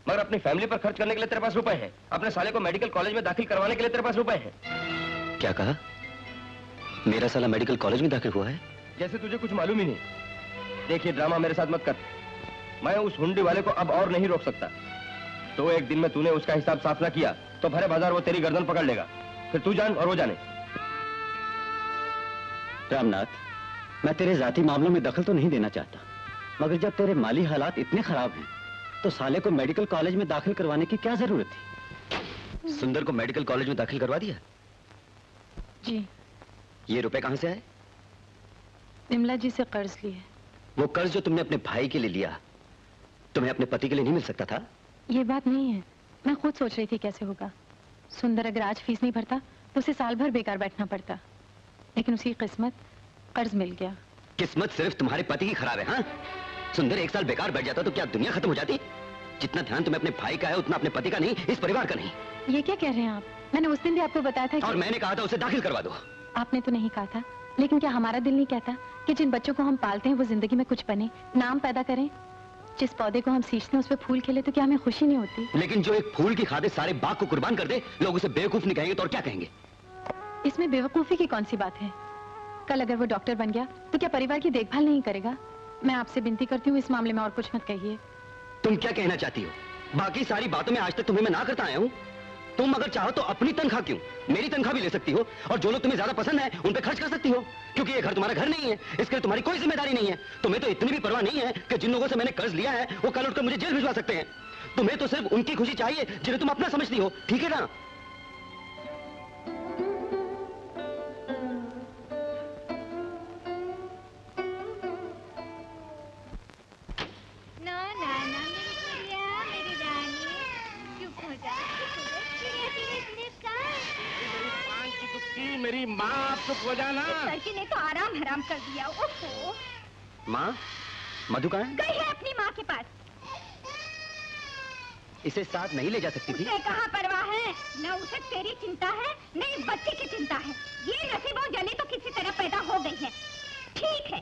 मगर अपनी फैमिली पर खर्च करने के लिए तेरे पास रुपए हैं। अपने साले को मेडिकल कॉलेज में दाखिल करवाने के लिए तेरे पास रुपए हैं। क्या कहा? मेरा साला मेडिकल कॉलेज में दाखिल हुआ है? जैसे तुझे कुछ मालूम ही नहीं। देखिए, ड्रामा मेरे साथ मत कर। मैं उस हुंडी वाले को अब और नहीं रोक सकता। तो एक दिन में तूने उसका हिसाब साफ ना किया तो भरे बाजार वो तेरी गर्दन पकड़ लेगा। फिर तू जान और वो जाने। रामनाथ, मैं तेरे जाती मामलों में दखल तो नहीं देना चाहता, मगर जब तेरे माली हालात इतने खराब हैं तो साले को मेडिकल कॉलेज में दाखिल करवाने की क्या जरूरत थी? सुंदर को मेडिकल कॉलेज में दाखिल करवा दिया? जी। ये रुपए कहां से आए? विमला जी से कर्ज लिए। वो कर्ज जो तुमने अपने भाई के लिए लिया, तुम्हें अपने पति के लिए नहीं मिल सकता था? ये बात नहीं है, मैं खुद सोच रही थी कैसे होगा। सुंदर अगर आज फीस नहीं भरता तो उसे साल भर बेकार बैठना पड़ता, लेकिन उसकी किस्मत कर्ज मिल गया। किस्मत सिर्फ तुम्हारे पति की खराब है? हाँ, सुंदर 1 साल बेकार बैठ जाता तो क्या दुनिया खत्म हो जाती? जितना ध्यान तुम्हें अपने भाई का है उतना अपने पति का नहीं, इस परिवार का नहीं। ये क्या कह रहे हैं आप? मैंने उस दिन भी आपको बताया था कि... और मैंने कहा था उसे दाखिल करवा दो। आपने तो नहीं कहा था, लेकिन क्या हमारा दिल नहीं कहता कि जिन बच्चों को हम पालते हैं वो जिंदगी में कुछ बने, नाम पैदा करें? जिस पौधे को हम सींचते हैं उस पे फूल खिले तो क्या हमें खुशी नहीं होती? लेकिन जो एक फूल की खातिर सारे बाग को कुर्बान कर दे, लोग उसे बेवकूफ नहीं कहेंगे तो और क्या कहेंगे? इसमें बेवकूफी की कौन सी बात है? कल अगर वो डॉक्टर बन गया तो क्या परिवार की देखभाल नहीं करेगा? मैं आपसे विनती करती हूँ, इस मामले में और कुछ मत कहिए। तुम क्या कहना चाहती हो? बाकी सारी बातों में आज तक तुम्हें मैं ना करता आया हूँ। तुम अगर चाहो तो अपनी तनख्वाह क्यों, मेरी तनख्वाह भी ले सकती हो और जो लोग तुम्हें ज्यादा पसंद है उन पे खर्च कर सकती हो, क्योंकि ये घर तुम्हारा घर नहीं है, इसके लिए तुम्हारी कोई जिम्मेदारी नहीं है। तुम्हें तो इतनी भी परवाह नहीं है कि जिन लोगों से मैंने कर्ज लिया है वो कल उठकर मुझे जेल भिजवा सकते हैं। तुम्हें तो सिर्फ उनकी खुशी चाहिए जिन्हें तुम अपना समझती हो, ठीक है ना? मेरी माँ, आप चुप हो जाना। लड़की ने तो आराम हराम कर दिया। ओहो। माँ, मधु कहाँ है? गई है अपनी माँ के पास। इसे साथ नहीं ले जा सकती थी? उसे कहाँ परवाह है? न उसे तेरी चिंता है न इस बच्चे की चिंता है। ये नसीबों जली तो किसी तरह पैदा हो गई है। ठीक है,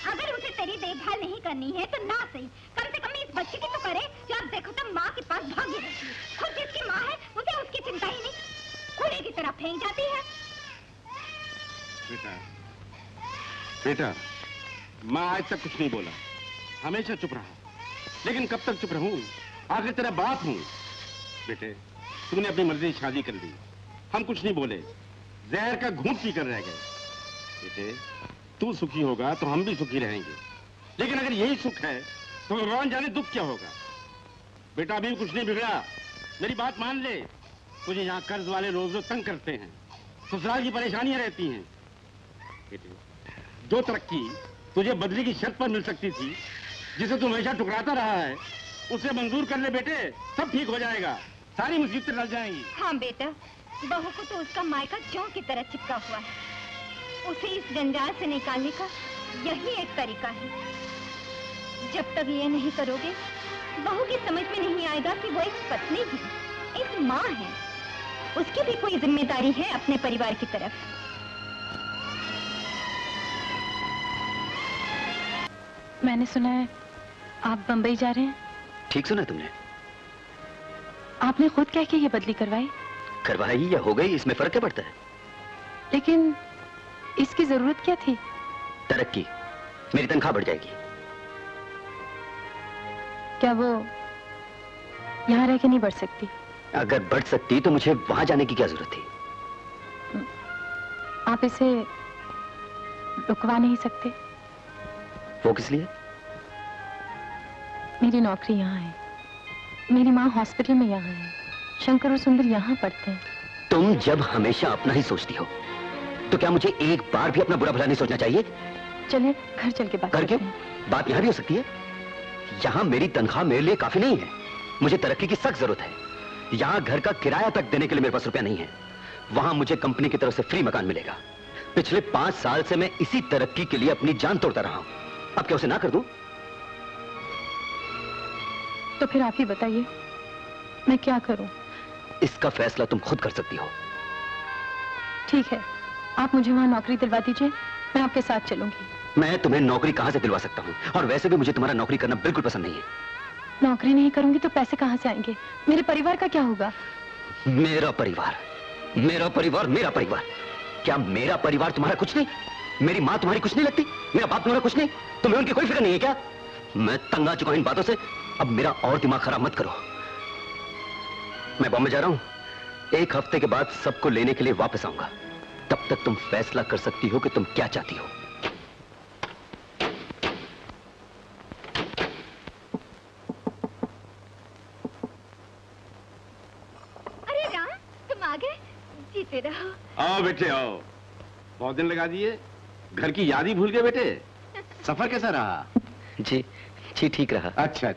अगर उसे तेरी देखभाल नहीं करनी है तो ना सही, कम से कम इस बच्चे की तो करे। जब देखो तो माँ के पास भागी रहती है। खुद जिसकी माँ है उसे उसकी चिंता ही नहीं, कूड़े की तरह फेंक जाती है। बेटा, बेटा, मैं आज तक कुछ नहीं बोला, हमेशा चुप रहा। लेकिन कब तक चुप रहूं? आखिर तेरा बाप हूं। बेटे, तूने अपनी मर्जी से शादी कर ली, हम कुछ नहीं बोले, जहर का घूंट पीकर रह गए। बेटे, तू सुखी होगा तो हम भी सुखी रहेंगे, लेकिन अगर यही सुख है तो भगवान जाने दुख क्या होगा। बेटा, अभी भी कुछ नहीं बिगड़ा, मेरी बात मान ले। तुझे यहाँ कर्ज वाले रोज रोज तंग करते हैं, ससुराल की परेशानियां रहती हैं। बेटे, जो तरक्की तुझे बदली की शर्त पर मिल सकती थी, जिसे तू हमेशा टुकराता रहा है, उसे मंजूर कर ले बेटे, सब ठीक हो जाएगा, सारी मुसीबतें टल जाएंगी। हाँ बेटा, बहू को तो उसका मायका जौं की तरह चिपका हुआ है। उसे इस जंजाल से निकालने का यही एक तरीका है। जब तक ये नहीं करोगे, बहू की समझ में नहीं आएगा कि वो एक पत्नी भी, एक माँ है। उसकी भी कोई जिम्मेदारी है अपने परिवार की तरफ। मैंने सुना है आप बंबई जा रहे हैं। ठीक सुना तुमने। आपने खुद कह के ये बदली करवाई? करवाई या हो गई, इसमें फर्क क्या पड़ता है? लेकिन इसकी जरूरत क्या थी? तरक्की, मेरी तनख्वाह बढ़ जाएगी। क्या वो यहाँ रह के नहीं बढ़ सकती? अगर बढ़ सकती तो मुझे वहां जाने की क्या जरूरत थी? आप इसे रुकवा नहीं सकते? वो किस लिए? मेरी नौकरी यहाँ है, मेरी माँ हॉस्पिटल में यहाँ है, शंकर और सुंदर यहाँ पढ़ते हैं। तुम जब हमेशा अपना ही सोचती हो, तो क्या मुझे एक बार भी अपना बुरा भला नहीं सोचना चाहिए? चलिए घर चल के बात करते हैं। बात यहाँ भी हो सकती है। यहाँ मेरी तनख्वाह मेरे लिए काफी नहीं है, मुझे तरक्की की सख्त जरूरत है। यहाँ घर का किराया तक देने के लिए मेरे पास रुपया नहीं है। वहां मुझे कंपनी की तरफ से फ्री मकान मिलेगा। पिछले 5 साल से मैं इसी तरक्की के लिए अपनी जान तोड़ता रहा हूं। अब क्या उसे ना कर दूं? तो फिर आप ही बताइए, मैं क्या करूं? इसका फैसला तुम खुद कर सकती हो। ठीक है, आप मुझे वहां नौकरी दिलवा दीजिए, मैं आपके साथ चलूंगी। मैं तुम्हें नौकरी कहां से दिलवा सकता हूं? और वैसे भी मुझे तुम्हारा नौकरी करना बिल्कुल पसंद नहीं है। नौकरी नहीं करूंगी तो पैसे कहां से आएंगे? मेरे परिवार का क्या होगा? मेरा परिवार, मेरा परिवार, मेरा परिवार। क्या मेरा परिवार तुम्हारा कुछ नहीं? मेरी माँ तुम्हारी कुछ नहीं लगती? मेरा बाप तुम्हारा कुछ नहीं? तुम्हें उनकी कोई फिक्र नहीं है क्या? मैं तंग आ चुका हूं इन बातों से, अब मेरा और दिमाग खराब मत करो। मैं बॉम्बे जा रहा हूं, 1 हफ्ते के बाद सबको लेने के लिए वापस आऊंगा। तब तक तुम फैसला कर सकती हो कि तुम क्या चाहती हो। अरे राम, तुम आ गए? जीते रहो। आओ बेटे आओ, बहुत दिन लगा दिए, घर की याद ही भूल गए बेटे। सफर कैसा रहा? जी ठीक रहा। अच्छा,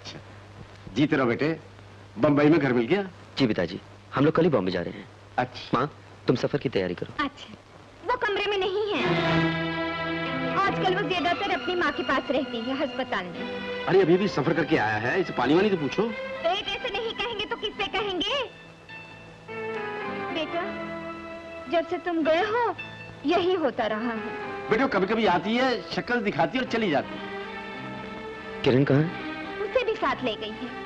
जीते रहो बेटे। बंबई में घर मिल गया? जी पिताजी, हम लोग कल ही बॉम्बे जा रहे हैं। अच्छा माँ, तुम सफर की तैयारी करो। अच्छा, वो कमरे में नहीं है। आजकल वो ज्यादातर अपनी माँ के पास रहती है, अस्पताल में। अरे अभी भी सफर करके आया है, इसे पानी वानी तो पूछो। बेटे से नहीं कहेंगे तो किससे कहेंगे? बेटा, जब से तुम गए हो यही होता रहा है। बेटा कभी कभी आती है, शक्ल दिखाती है और चली जाती है। किरण कहाँ है? उसे भी साथ ले गई है।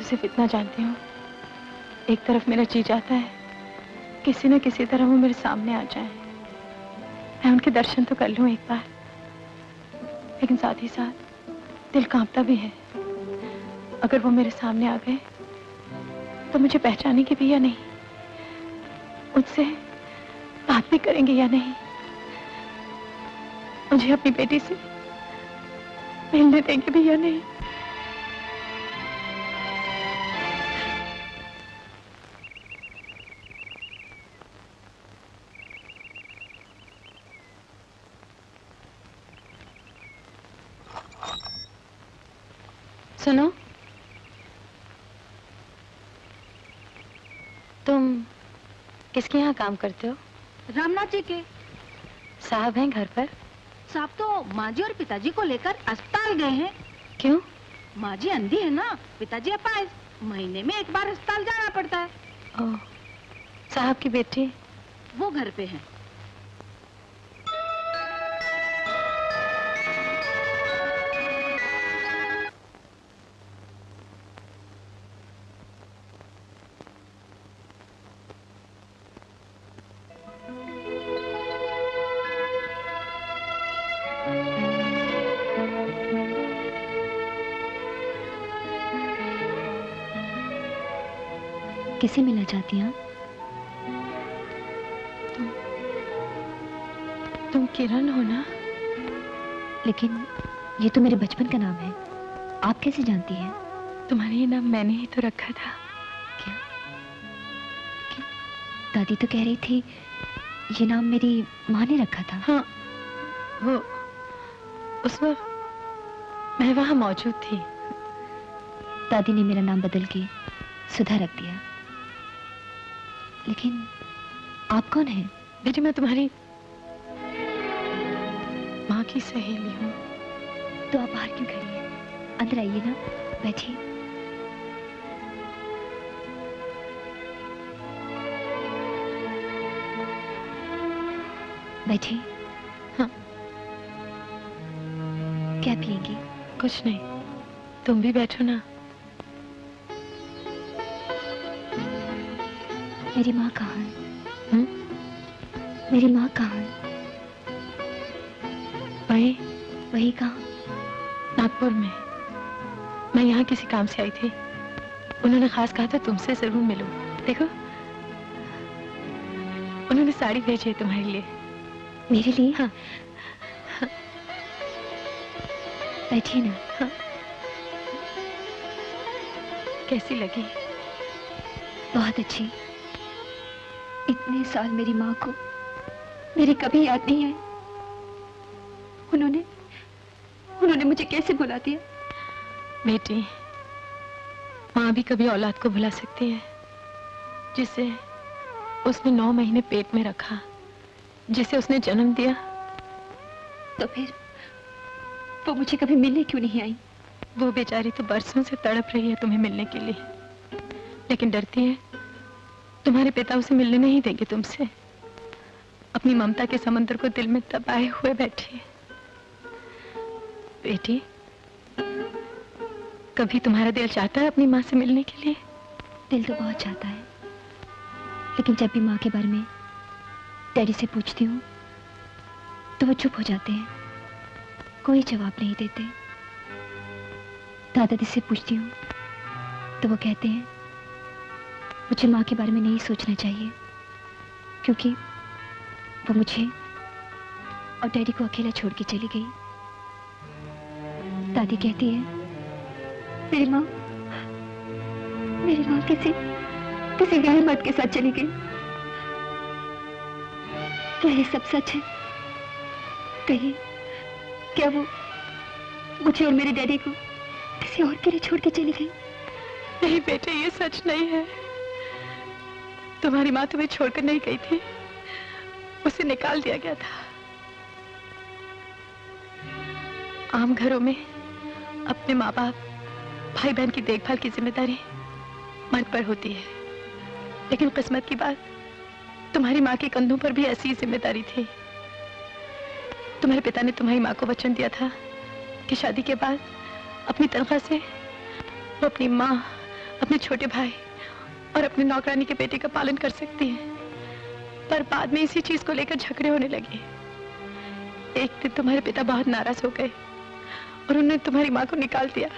सिर्फ इतना जानती हूँ, एक तरफ मेरा जी चाहता है किसी न किसी तरह वो मेरे सामने आ जाए, मैं उनके दर्शन तो कर लूं एक बार, लेकिन साथ ही साथ दिल कांपता भी है। अगर वो मेरे सामने आ गए तो मुझे पहचाने की भी या नहीं, मुझसे बात भी करेंगे या नहीं? मुझे अपनी बेटी से मिलने देंगे भी या नहीं? सुनो, तुम किसके यहाँ काम करते हो? रामनाथ जी के। साहब हैं घर पर? साहब तो माँ जी और पिताजी को लेकर अस्पताल गए हैं। क्यों? माँ जी अंधी है ना, पिताजी अपाहिज, महीने में एक बार अस्पताल जाना पड़ता है। ओह, साहब की बेटी? वो घर पे है। किसे मिलना चाहती हैं? तुम किरण हो ना? लेकिन ये तो मेरे बचपन का नाम है, आप कैसे जानती हैं? तुम्हारा ये नाम मैंने ही तो रखा था। क्या? दादी तो कह रही थी ये नाम मेरी माँ ने रखा था। हाँ, वो उस वक्त मैं वहां मौजूद थी। दादी ने मेरा नाम बदल के सुधा रख दिया। लेकिन आप कौन हैं? बेटी, मैं तुम्हारी माँ की सहेली हूँ। तो आप बाहर क्यों खड़ी हैं? अंदर आइए ना, बैठिए। बैठिए। हाँ। क्या पिएंगी? कुछ नहीं, तुम भी बैठो ना। मेरी माँ कहाँ है? मेरी माँ कहाँ है? वही कहाँ? नागपुर में। मैं यहाँ किसी काम से आई थी, उन्होंने खास कहा था तुमसे जरूर मिलूं। देखो, उन्होंने साड़ी भेजी है तुम्हारे लिए। मेरे लिए? हाँ। बैठिए ना। हाँ। कैसी लगी? बहुत अच्छी। इतने साल मेरी माँ को मेरी कभी याद नहीं आई। उन्होंने मुझे कैसे भुला दिया? बेटी, माँ भी कभी औलाद को भुला सकती है जिसे उसने 9 महीने पेट में रखा, जिसे उसने जन्म दिया। तो फिर वो मुझे कभी मिलने क्यों नहीं आई? वो बेचारी तो बरसों से तड़प रही है तुम्हें मिलने के लिए, लेकिन डरती है तुम्हारे पिता उसे मिलने नहीं देंगे तुमसे। अपनी ममता के समंदर को दिल में दबाए हुए बैठी है। बेटी, कभी तुम्हारा दिल चाहता है अपनी माँ से मिलने के लिए? दिल तो बहुत चाहता है, लेकिन जब भी माँ के बारे में डैडी से पूछती हूँ तो वो चुप हो जाते हैं, कोई जवाब नहीं देते। दादाजी से पूछती हूँ तो वो कहते हैं मुझे माँ के बारे में नहीं सोचना चाहिए, क्योंकि वो मुझे और डैडी को अकेला छोड़ के चली गई। दादी कहती है मेरी माँ किसी गैर मर्द के साथ चली गई। क्या ये सब सच है? कहिए, क्या वो मुझे और मेरे डैडी को किसी और के लिए छोड़ के चली गई? नहीं बेटे, ये सच नहीं है। तुम्हारी माँ तुम्हें छोड़कर नहीं गई थी, उसे निकाल दिया गया था। आम घरों में अपने माँ बाप, भाई बहन की देखभाल की जिम्मेदारी मन पर होती है, लेकिन किस्मत की बात तुम्हारी माँ के कंधों पर भी ऐसी जिम्मेदारी थी। तुम्हारे पिता ने तुम्हारी माँ को वचन दिया था कि शादी के बाद अपनी तनख्वाह से वो अपनी माँ, अपने छोटे भाई और अपने नौकरानी के बेटे का पालन कर सकती है, पर बाद में इसी चीज को लेकर झगड़े होने लगे। एक दिन तुम्हारे पिता बहुत नाराज हो गए और उन्होंने तुम्हारी माँ को निकाल दिया।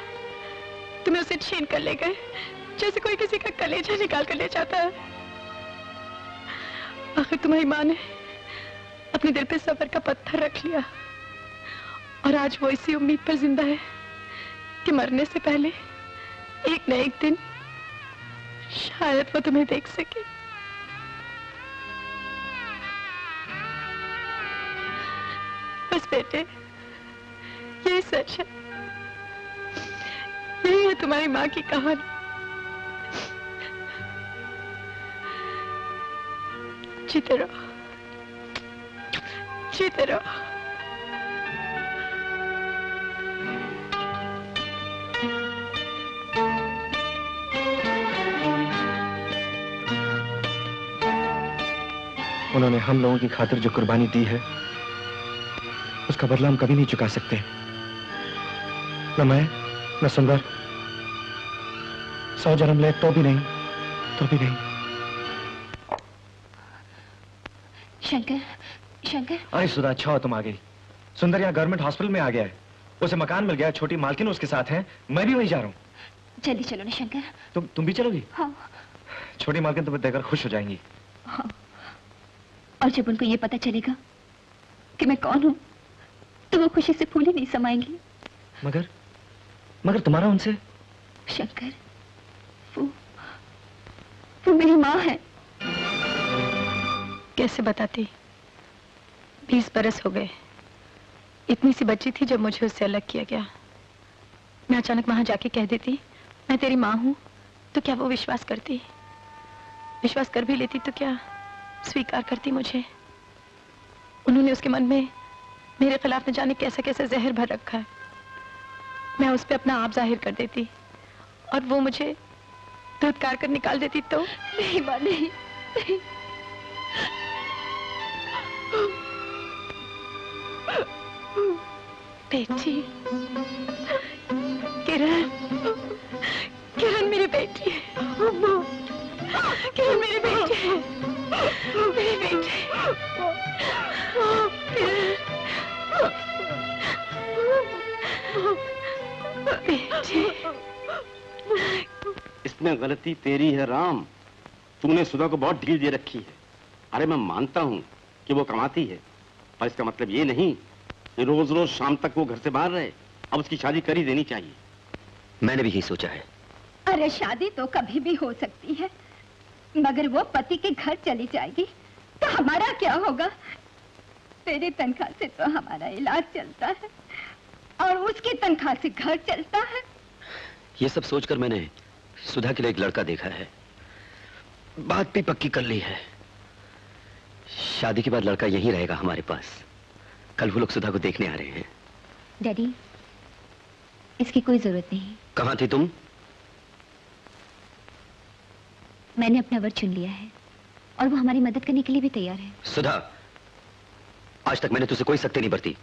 तुम्हें उसे छीन कर ले गए, जैसे कोई किसी का कलेजा निकाल कर ले जाता है। आखिर तुम्हारी माँ ने अपने दिल पे सब्र का पत्थर रख लिया और आज वो इसी उम्मीद पर जिंदा है कि मरने से पहले एक न एक दिन शायद वो तुम्हें देख सके। बस बेटे, यही सच है, यही है तुम्हारी माँ की कहानी। जीते रहो, जीते रहो। उन्होंने हम लोगों की खातिर जो कुर्बानी दी है उसका बदला हम कभी नहीं चुका सकते। न मैं न सुंदर, 100 जन्म ले तो भी नहीं, तो भी नहीं। शंकर, शंकर। अरे सुधा, अच्छा हो तुम आ गई। सुंदर यहाँ गवर्नमेंट हॉस्पिटल में आ गया है, उसे मकान मिल गया, छोटी मालकिन उसके साथ है, मैं भी वहीं जा रहा हूँ। जल्दी चलो ना शंकर। तुम भी चलोगी? हाँ। छोटी मालकिन तुम्हें देखकर खुश हो जाएंगी। हाँ। और जब उनको ये पता चलेगा कि मैं कौन हूँ तो वो खुशी से फूल ही नहीं समाएंगी। मगर तुम्हारा उनसे? शंकर, वो मेरी माँ है। कैसे बताती? 20 बरस हो गए। इतनी सी बच्ची थी जब मुझे उससे अलग किया गया। मैं अचानक वहां जाके कह देती मैं तेरी माँ हूं, तो क्या वो विश्वास करती? विश्वास कर भी लेती तो क्या स्वीकार करती मुझे? उन्होंने उसके मन में मेरे खिलाफ न जाने कैसा कैसा जहर भर रखा है। मैं उस पर अपना आप जाहिर कर देती और वो मुझे धुतकार कर निकाल देती तो? नहीं माँ, नहीं। बेटी, किरण, किरण मेरी बेटी है। किरण मेरी बेटी है, मेरी बेटी। बेटी, इसमें गलती तेरी है राम। तूने सुधा को बहुत ढील दे रखी है। अरे मैं मानता हूँ कि वो कमाती है, पर इसका मतलब ये नहीं कि रोज रोज शाम तक वो घर से बाहर रहे। अब उसकी शादी कर ही देनी चाहिए। मैंने भी यही सोचा है। अरे शादी तो कभी भी हो सकती है, मगर वो पति के घर चली जाएगी तो हमारा क्या होगा? तेरी तनख्वाह से तो हमारा इलाज चलता है और उसकी तनख्वाह से घर चलता है। ये सब सोचकर मैंने सुधा के लिए एक लड़का देखा है, बात भी पक्की कर ली है। शादी के बाद लड़का यहीं रहेगा हमारे पास। कल वो लोग सुधा को देखने आ रहे हैं। डैडी, इसकी कोई जरूरत नहीं। कहाँ थी तुम? मैंने अपना वर चुन लिया है और वो हमारी मदद करने के लिए भी तैयार है। सुधा, आज तक मैंने तुझसे कोई सख्ती नहीं बरती।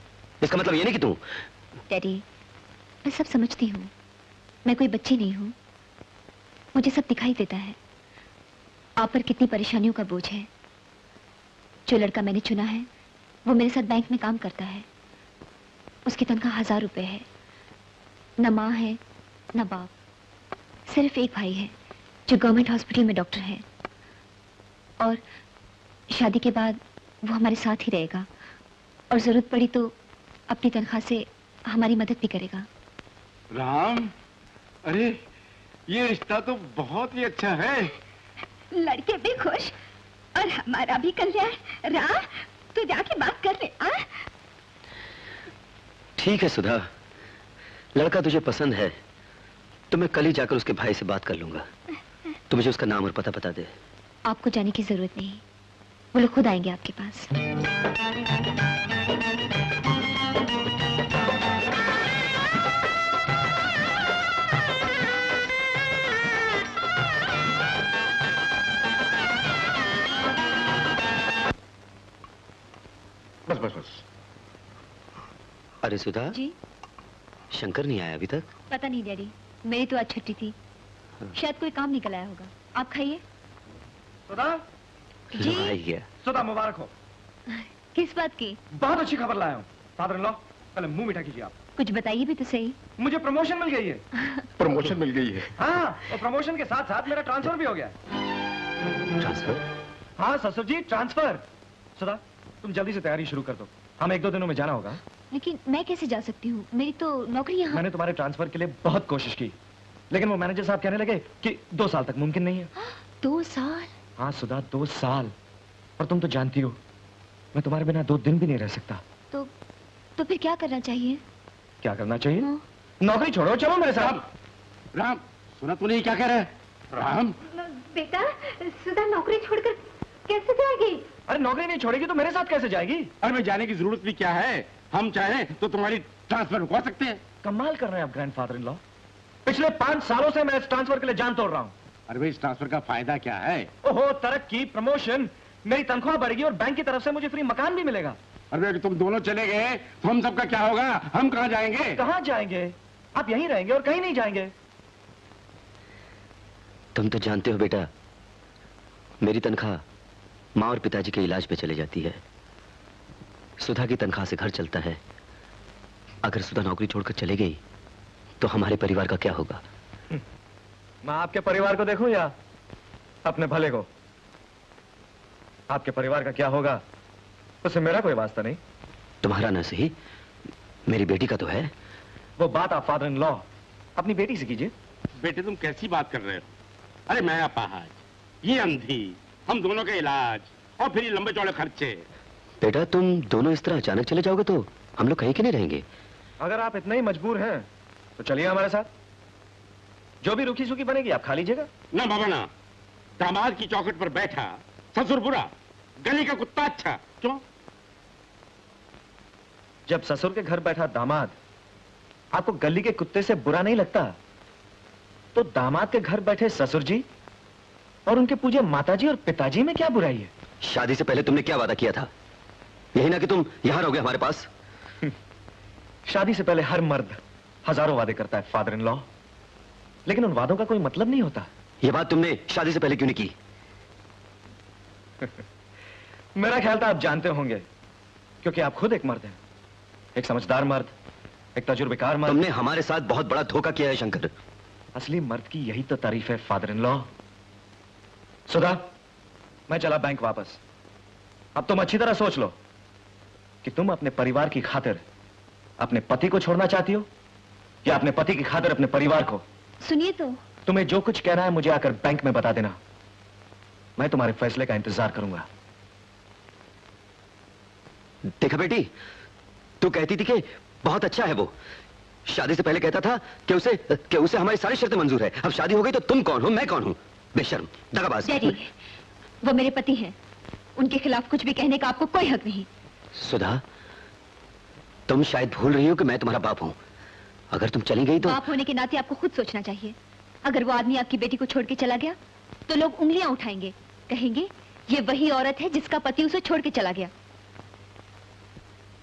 इसका मतलब ये नहीं कि तू... डैडी, मैं सब समझती हूँ। मैं कोई बच्ची नहीं हूँ, मुझे सब दिखाई देता है। आप पर कितनी परेशानियों का बोझ है। जो लड़का मैंने चुना है वो मेरे साथ बैंक में काम करता है। उसकी तनख्वाह 1000 रुपए है। न माँ है न बाप, सिर्फ एक भाई है जो गवर्नमेंट हॉस्पिटल में डॉक्टर है। और शादी के बाद वो हमारे साथ ही रहेगा और जरूरत पड़ी तो अपनी तनख्वाह से हमारी मदद भी करेगा। राम, अरे ये रिश्ता तो बहुत ही अच्छा है। लड़के भी खुश और हमारा भी कल्याण। राम, तू जाके बात कर ले। ठीक है सुधा, लड़का तुझे पसंद है तो मैं कल ही जाकर उसके भाई से बात कर लूंगा। तू मुझे उसका नाम और पता बता दे। आपको जाने की जरूरत नहीं, वो लोग खुद आएंगे आपके पास। बस बस बस। अरे सुधा जी? शंकर नहीं आया अभी तक? पता नहीं डैडी, मेरी तो आज छुट्टी थी। शायद कोई काम निकल आया होगा। आप खाइए। सुधा जी? आ ही गया। सुधा, मुबारक हो। किस बात की? बहुत अच्छी खबर लाया हूँ। फादर इन लॉ, पहले मुंह मीठा कीजिए आप। कुछ बताइए भी तो सही। मुझे प्रमोशन मिल गई है। प्रमोशन मिल गई है? हाँ, और प्रमोशन के साथ साथ मेरा ट्रांसफर भी हो गया। ट्रांसफर? हाँ ससुर जी, ट्रांसफर। सुधा, तुम जल्दी से तैयारी शुरू कर दो, हमें 1-2 दिनों में जाना होगा। लेकिन मैं कैसे जा सकती हूँ? मेरी तो नौकरी यहाँ। मैंने तुम्हारे ट्रांसफर के लिए बहुत कोशिश की, लेकिन वो मैनेजर साहब कहने लगे कि 2 साल तक मुमकिन नहीं है। 2 साल? हाँ सुधा, 2 साल। और तुम तो जानती हो मैं तुम्हारे बिना 2 दिन भी नहीं रह सकता। तो फिर क्या करना चाहिए? क्या करना चाहिए? नौकरी छोड़ो, चलो मेरे साथ। राम, सुना तूने क्या कह रहा है? राम बेटा, सुधा नौकरी छोड़कर कैसे जाएगी? अरे नौकरी नहीं छोड़ेगी तो मेरे साथ कैसे जाएगी? अरे मैं जाने की जरूरत भी क्या है, हम चाहें तो तुम्हारी ट्रांसफर रुकवा सकते हैं। कमाल कर रहे हैं आप ग्रैंडफादर इन लॉ। पिछले 5 सालों से मैं इस ट्रांसफर के लिए जान तोड़ रहा हूँ। अरे भाई, इस ट्रांसफर का फायदा क्या है? ओहो, तरक्की, प्रमोशन, मेरी तनख्वाह बढ़ेगी और बैंक की तरफ से मुझे फ्री मकान भी मिलेगा। अरे अगर तुम दोनों चले गए तो हम सबका क्या होगा? हम कहाँ जाएंगे? कहाँ जाएंगे? आप यहीं रहेंगे और कहीं नहीं जाएंगे। तुम तो जानते हो बेटा, मेरी तनख्वाह माँ और पिताजी के इलाज पे चली जाती है। सुधा की तनख्वाह से घर चलता है। अगर सुधा नौकरी छोड़कर चली गई तो हमारे परिवार का क्या होगा? मैं आपके परिवार को देखूं या अपने भले को? आपके परिवार का क्या होगा उससे मेरा कोई वास्ता नहीं। तुम्हारा ना सही, मेरी बेटी का तो है। वो बात आप फादर इन लॉ अपनी बेटी से कीजिए। बेटे तुम कैसी बात कर रहे हो? अरे मैं अपाहज, ये अंधी, हम दोनों के इलाज और फिर ये लंबे चौड़े खर्चे। बेटा तुम दोनों इस तरह अचानक चले जाओगे तो हम लोग कहीं के नहीं रहेंगे। अगर आप इतने ही मजबूर हैं तो चलिए हमारे साथ। जो भी रुखी सुखी बनेगी आप खा लीजिएगा। ना बाबा ना, दामाद की चौखट पर बैठा ससुर बुरा, गली का कुत्ता अच्छा। क्यों? जब ससुर के घर बैठा दामाद आपको गली के कुत्ते से बुरा नहीं लगता तो दामाद के घर बैठे ससुर जी और उनके पूजे माताजी और पिताजी में क्या बुराई है? शादी से पहले तुमने क्या वादा किया था? यही ना कि तुम यहां रहोगे हमारे पास। शादी से पहले हर मर्द हजारों वादे करता है फादर इन लॉ, लेकिन उन वादों का कोई मतलब नहीं होता। यह बात तुमने शादी से पहले क्यों नहीं की? मेरा ख्याल था आप जानते होंगे, क्योंकि आप खुद एक मर्द हैं, एक समझदार मर्द, एक तजुर्बेकार मर्द। तुमने हमारे साथ बहुत बड़ा धोखा किया है शंकर। असली मर्द की यही तो तारीफ है फादर इन लॉ। सुधा, मैं चला बैंक वापस। अब तुम अच्छी तरह सोच लो कि तुम अपने परिवार की खातिर अपने पति को छोड़ना चाहती हो या अपने पति की खातिर अपने परिवार को। सुनिए तो, तुम्हें जो कुछ कहना है मुझे आकर बैंक में बता देना, मैं तुम्हारे फैसले का इंतजार करूंगा। देखा बेटी, तू कहती थी कि बहुत अच्छा है वो, शादी से पहले कहता था कि उसे हमारी सारी शर्तें मंजूर है। अब शादी हो गई तो तुम कौन हो, मैं कौन हूं? बेशर्म, दगाबाज। डैडी, वो मेरे पति हैं, उनके खिलाफ कुछ भी कहने का आपको कोई हक नहीं। सुधा, तुम शायद भूल रही हो कि मैं तुम्हारा बाप हूं। अगर तुम चली गई तो बाप होने के नाते आपको खुद सोचना चाहिए। अगर वो आदमी आपकी बेटी को छोड़ के चला गया तो लोग उंगलियां उठाएंगे, कहेंगे ये वही औरत है जिसका पति उसे छोड़ के चला गया।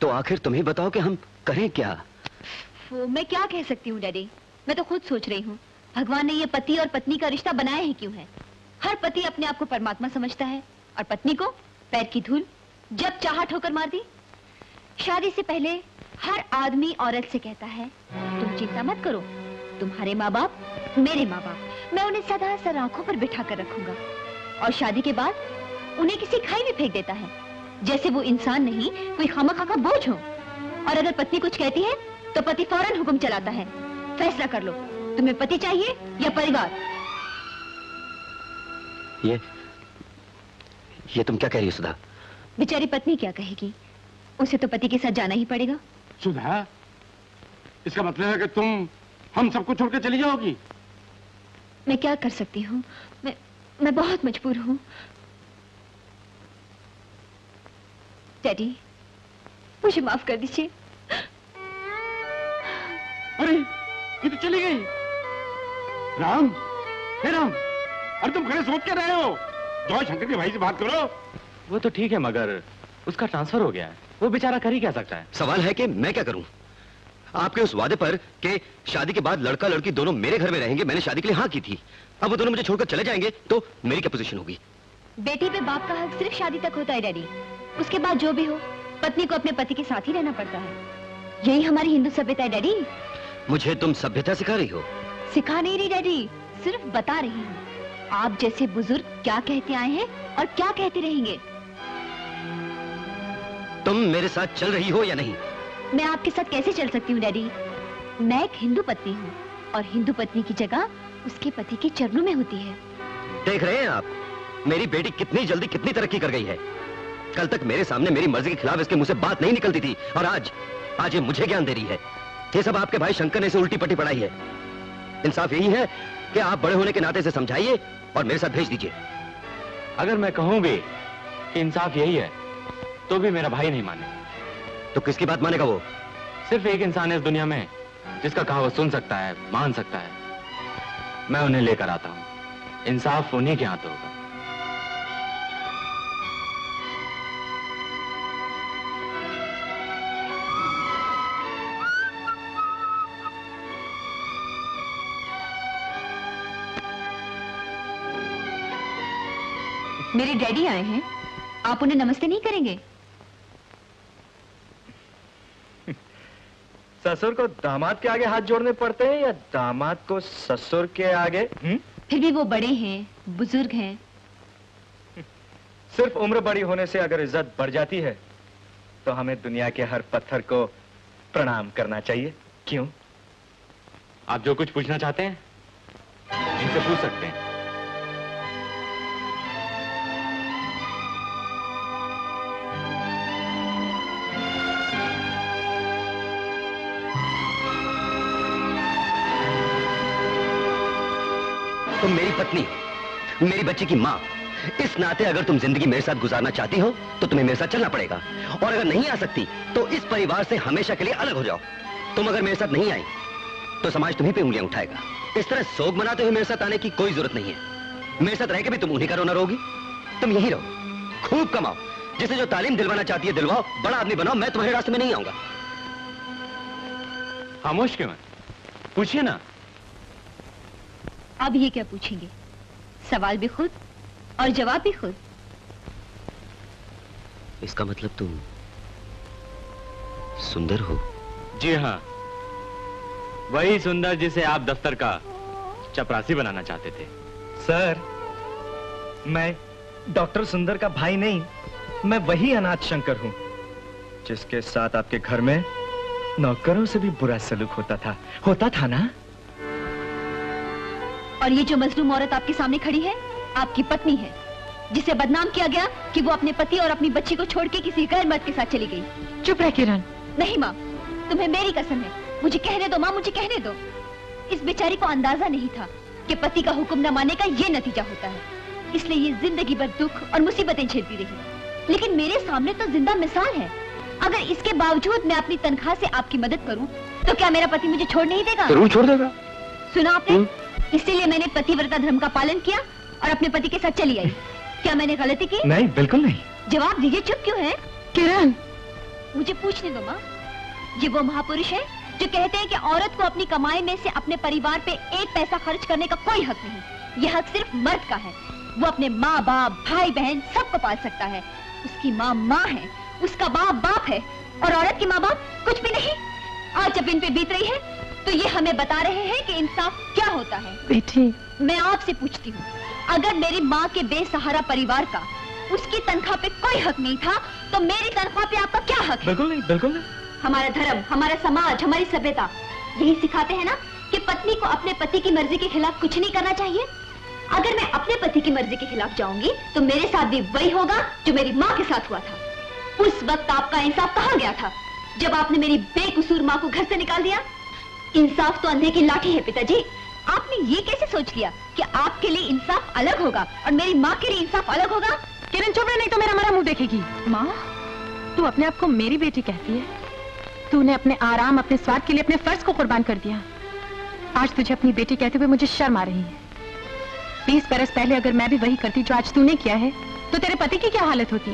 तो आखिर तुम ही बताओ कि हम करें क्या? मैं क्या कह सकती हूँ डैडी, मैं तो खुद सोच रही हूँ भगवान ने ये पति और पत्नी का रिश्ता बनाया ही क्यों है? हर पति अपने आप को परमात्मा समझता है और पत्नी को पैर की धूल, जब चाहा ठोकर मार दी। शादी से पहले हर आदमी औरत से कहता है तुम चिंता मत करो, तुम्हारे माँ बाप मेरे माँ बाप, मैं उन्हें सदा सर आंखों पर बिठा कर रखूंगा। और शादी के बाद उन्हें किसी खाई में फेंक देता है, जैसे वो इंसान नहीं कोई खामखा का बोझ हो। और अगर पत्नी कुछ कहती है तो पति फौरन हुक्म चलाता है, फैसला कर लो, तुम्हें पति चाहिए या परिवार? ये तुम क्या कह रही हो सुधा? बेचारी पत्नी क्या कहेगी, उसे तो पति के साथ जाना ही पड़ेगा। सुधा, इसका मतलब है कि तुम हम सबको छोड़कर चली जाओगी? मैं क्या कर सकती हूँ, मैं बहुत मजबूर हूँ। डैडी, मुझे माफ कर दीजिए। अरे ये तो चली गई। राम, हे राम, अरे तुम खड़े सोच क्या रहे हो? जाओ शंकर के भाई से बात करो। वो तो ठीक है मगर उसका ट्रांसफर हो गया है, वो बेचारा कर ही क्या सकता है? सवाल है कि मैं क्या करूं? आपके उस वादे पर कि शादी के बाद लड़का लड़की दोनों मेरे घर में रहेंगे, मैंने शादी के लिए हाँ की थी। अब वो दोनों मुझे छोड़कर चले जाएंगे तो मेरी क्या पोजीशन होगी? बेटी पे बाप का हक सिर्फ शादी तक होता है डैडी, उसके बाद जो भी हो पत्नी को अपने पति के साथ ही रहना पड़ता है। यही हमारी हिंदू सभ्यता है डैडी। मुझे तुम सभ्यता सिखा रही हो? सिखा नहीं रही डैडी, सिर्फ बता रही हूँ आप जैसे बुजुर्ग क्या कहते आए हैं और क्या कहते रहेंगे। तुम मेरे साथ चल रही हो या नहीं? मैं आपके साथ कैसे चल सकती हूँ डैडी? मैं एक हिंदू पत्नी हूँ और हिंदू पत्नी की जगह उसके पति के चरणों में होती है। देख रहे हैं आप, मेरी बेटी कितनी जल्दी कितनी तरक्की कर गई है। कल तक मेरे सामने मेरी मर्जी के खिलाफ इसके मुंह से बात नहीं निकलती थी और आज ये मुझे ज्ञान दे रही है। ये सब आपके भाई शंकर ने इसे उल्टी पट्टी पढ़ाई है। इंसाफ यही है कि आप बड़े होने के नाते से समझाइए और मेरे साथ भेज दीजिए। अगर मैं कहूं भी कि इंसाफ यही है तो भी मेरा भाई नहीं माने। तो किसकी बात मानेगा वो? सिर्फ एक इंसान है इस दुनिया में जिसका कहा वो सुन सकता है, मान सकता है। मैं उन्हें लेकर आता हूं। इंसाफ उन्हीं के हाथ होगा। मेरे डैडी आए हैं, आप उन्हें नमस्ते नहीं करेंगे? ससुर को दामाद के आगे हाथ जोड़ने पड़ते हैं या दामाद को ससुर के आगे? फिर भी वो बड़े हैं, बुजुर्ग हैं। सिर्फ उम्र बड़ी होने से अगर इज्जत बढ़ जाती है तो हमें दुनिया के हर पत्थर को प्रणाम करना चाहिए। क्यों? आप जो कुछ पूछना चाहते हैं इनसे पूछ सकते हैं। तुम मेरी पत्नी, मेरी बच्ची की माँ। इस नाते अगर तुम जिंदगी मेरे साथ गुजारना चाहती हो तो तुम्हें मेरे साथ चलना पड़ेगा, और अगर नहीं आ सकती तो इस परिवार से हमेशा के लिए अलग हो जाओ। तुम अगर मेरे साथ नहीं आई तो समाज तुम्हीं पे उंगलियां उठाएगा। इस तरह शोक मनाते हुए मेरे साथ आने की कोई जरूरत नहीं है। मेरे साथ रह के भी तुम उन्हीं का रोना रोगी। तुम यहीं रहो, खूब कमाओ, जिसे जो तालीम दिलवाना चाहती है दिलवाओ, बड़ा आदमी बनाओ। मैं तुम्हारे रास्ते में नहीं आऊंगा। खामोश क्यों है? पूछिए ना। अब ये क्या पूछेंगे? सवाल भी खुद और जवाब भी खुद। इसका मतलब तुम सुंदर हो? जी हाँ, वही सुंदर जिसे आप दफ्तर का चपरासी बनाना चाहते थे। सर, मैं डॉक्टर सुंदर का भाई नहीं, मैं वही अनाथ शंकर हूं जिसके साथ आपके घर में नौकरों से भी बुरा सलूक होता था ना? और ये जो मजलूम औरत आपके सामने खड़ी है आपकी पत्नी है, जिसे बदनाम किया गया कि वो अपने पति और अपनी बच्ची को छोड़ के किसी गैर मर्द के साथ चली गई। चुप रह किरण। नहीं माँ, तुम्हें मेरी कसम है, मुझे कहने दो माँ, मुझे कहने दो। इस बेचारी को अंदाजा नहीं था कि पति का हुक्म न मानने का ये नतीजा होता है, इसलिए ये जिंदगी भर दुख और मुसीबतें झेलती रही। लेकिन मेरे सामने तो जिंदा मिसाल है। अगर इसके बावजूद मैं अपनी तनख्वाह से आपकी मदद करूं, तो क्या मेरा पति मुझे छोड़ नहीं देगा? जरूर छोड़ देगा। सुना आपने? इसीलिए मैंने पतिव्रता धर्म का पालन किया और अपने पति के साथ चली आई। क्या मैंने गलती की? नहीं, बिल्कुल नहीं। जवाब दीजिए, चुप क्यों है? किरण, मुझे पूछने दो माँ। ये वो महापुरुष है जो कहते हैं कि औरत को अपनी कमाई में से अपने परिवार पे एक पैसा खर्च करने का कोई हक नहीं। यह हक सिर्फ मर्द का है। वो अपने माँ बाप, भाई बहन सबको पाल सकता है। उसकी माँ माँ है, उसका बाप बाप है, और औरत की माँ बाप कुछ भी नहीं। आज जब इन पे बीत रही है तो ये हमें बता रहे हैं कि इंसाफ क्या होता है। बेटी, मैं आपसे पूछती हूँ, अगर मेरी माँ के बेसहारा परिवार का उसकी तनख्वाह पे कोई हक नहीं था, तो मेरी तनख्वाह पे आपका क्या हक है? बिल्कुल नहीं, बिल्कुल नहीं। हमारा धर्म, हमारा समाज, हमारी सभ्यता यही सिखाते हैं ना कि पत्नी को अपने पति की मर्जी के खिलाफ कुछ नहीं करना चाहिए। अगर मैं अपने पति की मर्जी के खिलाफ जाऊंगी तो मेरे साथ भी वही होगा जो मेरी माँ के साथ हुआ था। उस वक्त आपका इंसाफ कहाँ गया था जब आपने मेरी बेकसूर माँ को घर से निकाल दिया? इंसाफ तो अंधे की लाठी है पिताजी। आपने ये कैसे सोच लिया कि आपके लिए इंसाफ अलग होगा और मेरी माँ के लिए इंसाफ अलग होगा? किरण चुप रह, नहीं तो मेरा मरा मुंह देखेगी। माँ, तू अपने आप को मेरी बेटी कहती है। तूने अपने आराम, अपने स्वार्थ के लिए अपने फर्ज को कुर्बान कर दिया। आज तुझे अपनी बेटी कहते हुए मुझे शर्म आ रही है। 20 बरस पहले अगर मैं भी वही करती जो आज तूने किया है, तो तेरे पति की क्या हालत होती?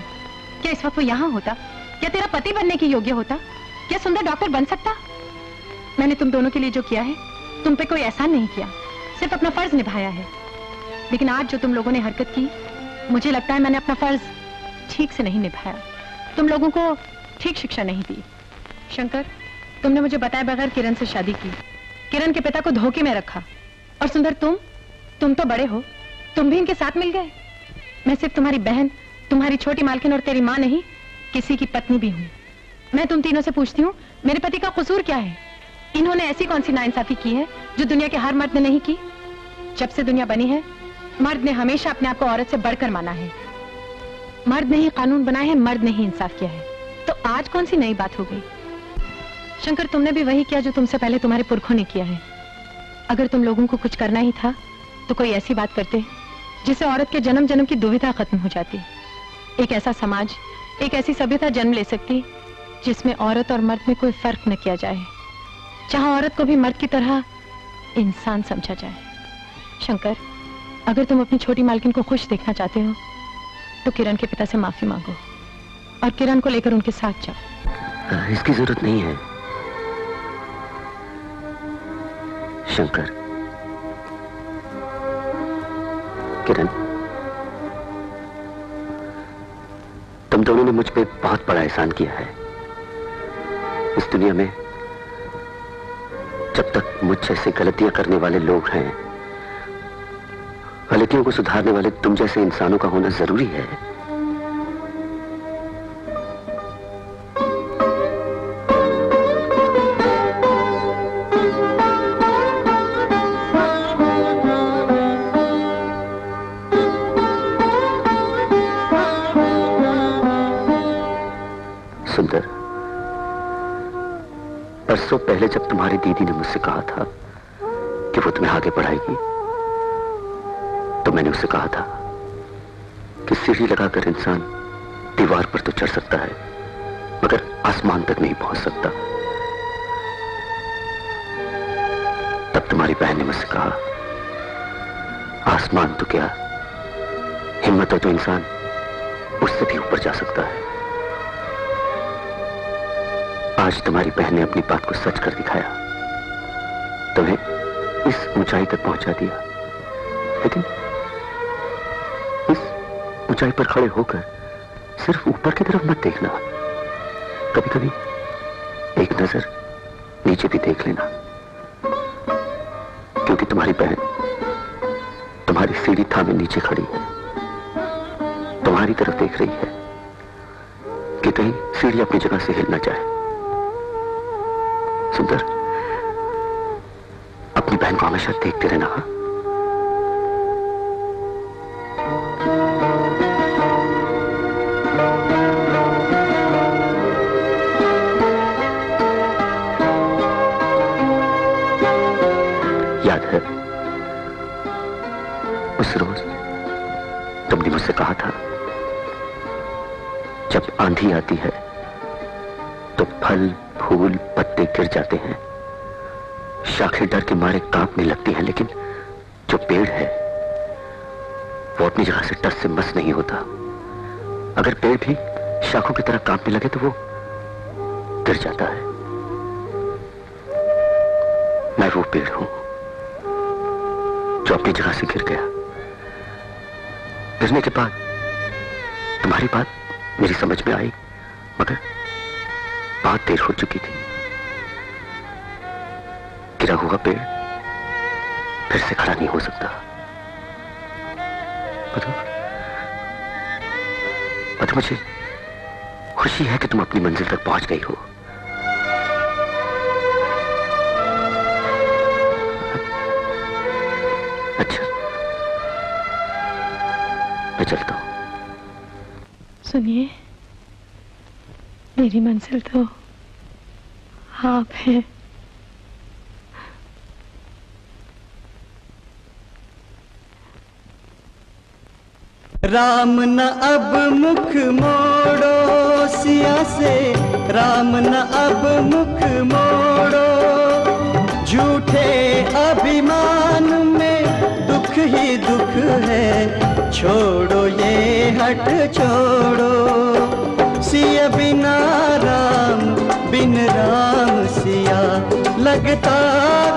क्या इस वक्त वो यहाँ होता? क्या तेरा पति बनने के योग्य होता? क्या सुंदर डॉक्टर बन सकता? मैंने तुम दोनों के लिए जो किया है, तुम पे कोई एहसान नहीं किया, सिर्फ अपना फर्ज निभाया है। लेकिन आज जो तुम लोगों ने हरकत की, मुझे लगता है मैंने अपना फर्ज ठीक से नहीं निभाया। तुम लोगों को ठीक शिक्षा नहीं दी। शंकर, तुमने मुझे बताए बगैर किरण से शादी की, किरण के पिता को धोखे में रखा। और सुंदर, तुम तो बड़े हो, तुम भी इनके साथ मिल गए। मैं सिर्फ तुम्हारी बहन, तुम्हारी छोटी मालकिन और तेरी माँ नहीं, किसी की पत्नी भी हूँ। मैं तुम तीनों से पूछती हूँ, मेरे पति का कसूर क्या है? इन्होंने ऐसी कौन सी नाइंसाफी की है जो दुनिया के हर मर्द ने नहीं की? जब से दुनिया बनी है, मर्द ने हमेशा अपने आप को औरत से बढ़कर माना है। मर्द ने ही कानून बनाए हैं, मर्द ने ही इंसाफ किया है। तो आज कौन सी नई बात हो गई? शंकर, तुमने भी वही किया जो तुमसे पहले तुम्हारे पुरखों ने किया है। अगर तुम लोगों को कुछ करना ही था तो कोई ऐसी बात करते जिससे औरत के जन्म जन्म की दुविधा खत्म हो जाती। एक ऐसा समाज, एक ऐसी सभ्यता जन्म ले सकती जिसमें औरत और मर्द में कोई फर्क न किया जाए, जहां औरत को भी मर्द की तरह इंसान समझा जाए। शंकर, अगर तुम अपनी छोटी मालकिन को खुश देखना चाहते हो तो किरण के पिता से माफी मांगो और किरण को लेकर उनके साथ जाओ। इसकी जरूरत नहीं है शंकर। किरण, तुम दोनों ने मुझ पे बहुत बड़ा एहसान किया है। इस दुनिया में जब तक मुझ जैसे गलतियां करने वाले लोग हैं, गलतियों को सुधारने वाले तुम जैसे इंसानों का होना जरूरी है। सुंदर, परसों पहले जब तुम्हारी दीदी ने मुझसे कहा था कि वो तुम्हें आगे पढ़ाएगी, तो मैंने उससे कहा था कि सीढ़ी लगाकर इंसान दीवार पर तो चढ़ सकता है मगर आसमान तक नहीं पहुंच सकता। तब तुम्हारी बहन ने मुझसे कहा, आसमान तो क्या, हिम्मत हो तो इंसान उससे भी ऊपर जा सकता है। आज तुम्हारी बहन ने अपनी बात को सच कर दिखाया, तुम्हें इस ऊंचाई तक पहुंचा दिया। लेकिन इस ऊंचाई पर खड़े होकर सिर्फ ऊपर की तरफ मत देखना, कभी कभी एक नजर नीचे भी देख लेना, क्योंकि तुम्हारी बहन तुम्हारी सीढ़ी थामे नीचे खड़ी है, तुम्हारी तरफ देख रही है कि कहीं सीढ़ी अपनी जगह से हिल ना जाए। सुंदर, अपनी बहन को हमेशा देखते रहना। हाँ? याद है उस रोज तुमने मुझसे कहा था, जब आंधी आती है तो फल फूल पत्ते गिर जाते हैं, शाखें डर के मारे कांपने लगती हैं, लेकिन जो पेड़ है वो अपनी जगह से टस से मस नहीं होता। अगर पेड़ भी शाखों की तरह कांपने लगे तो वो गिर जाता है। मैं वो पेड़ हूं जो अपनी जगह से गिर गया। गिरने के बाद तुम्हारी बात मेरी समझ में आई, मगर बहुत देर हो चुकी थी। गिरा हुआ पेड़ फिर से खड़ा नहीं हो सकता। पता मुझे खुशी है कि तुम अपनी मंजिल तक पहुंच गई हो। अच्छा, मैं चलता हूं। सुनिए, मेरी मंजिल तो आप हैं। राम न अब मुख मोड़ो सिया से, राम न अब मुख मोड़ो, झूठे अभिमान में दुख ही दुख है, छोड़ो ये हट छोड़ो। सिया बिना राम, बिन राम सिया, लगता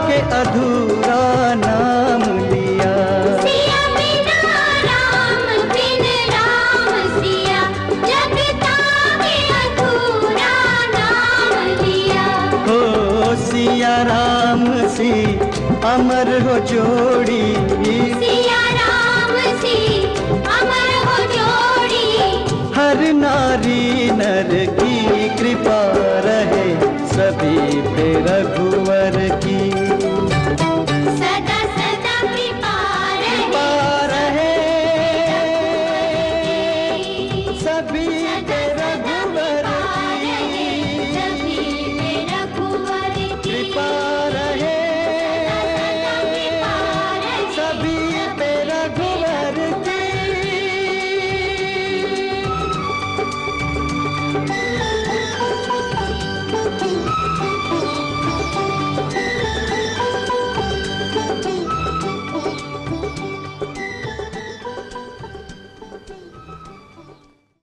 के अधूरा नाम लिया। सिया बिना राम, बिन राम सिया, लगता के अधूरा नाम लिया। हो सिया राम सी अमर हो जोड़ी,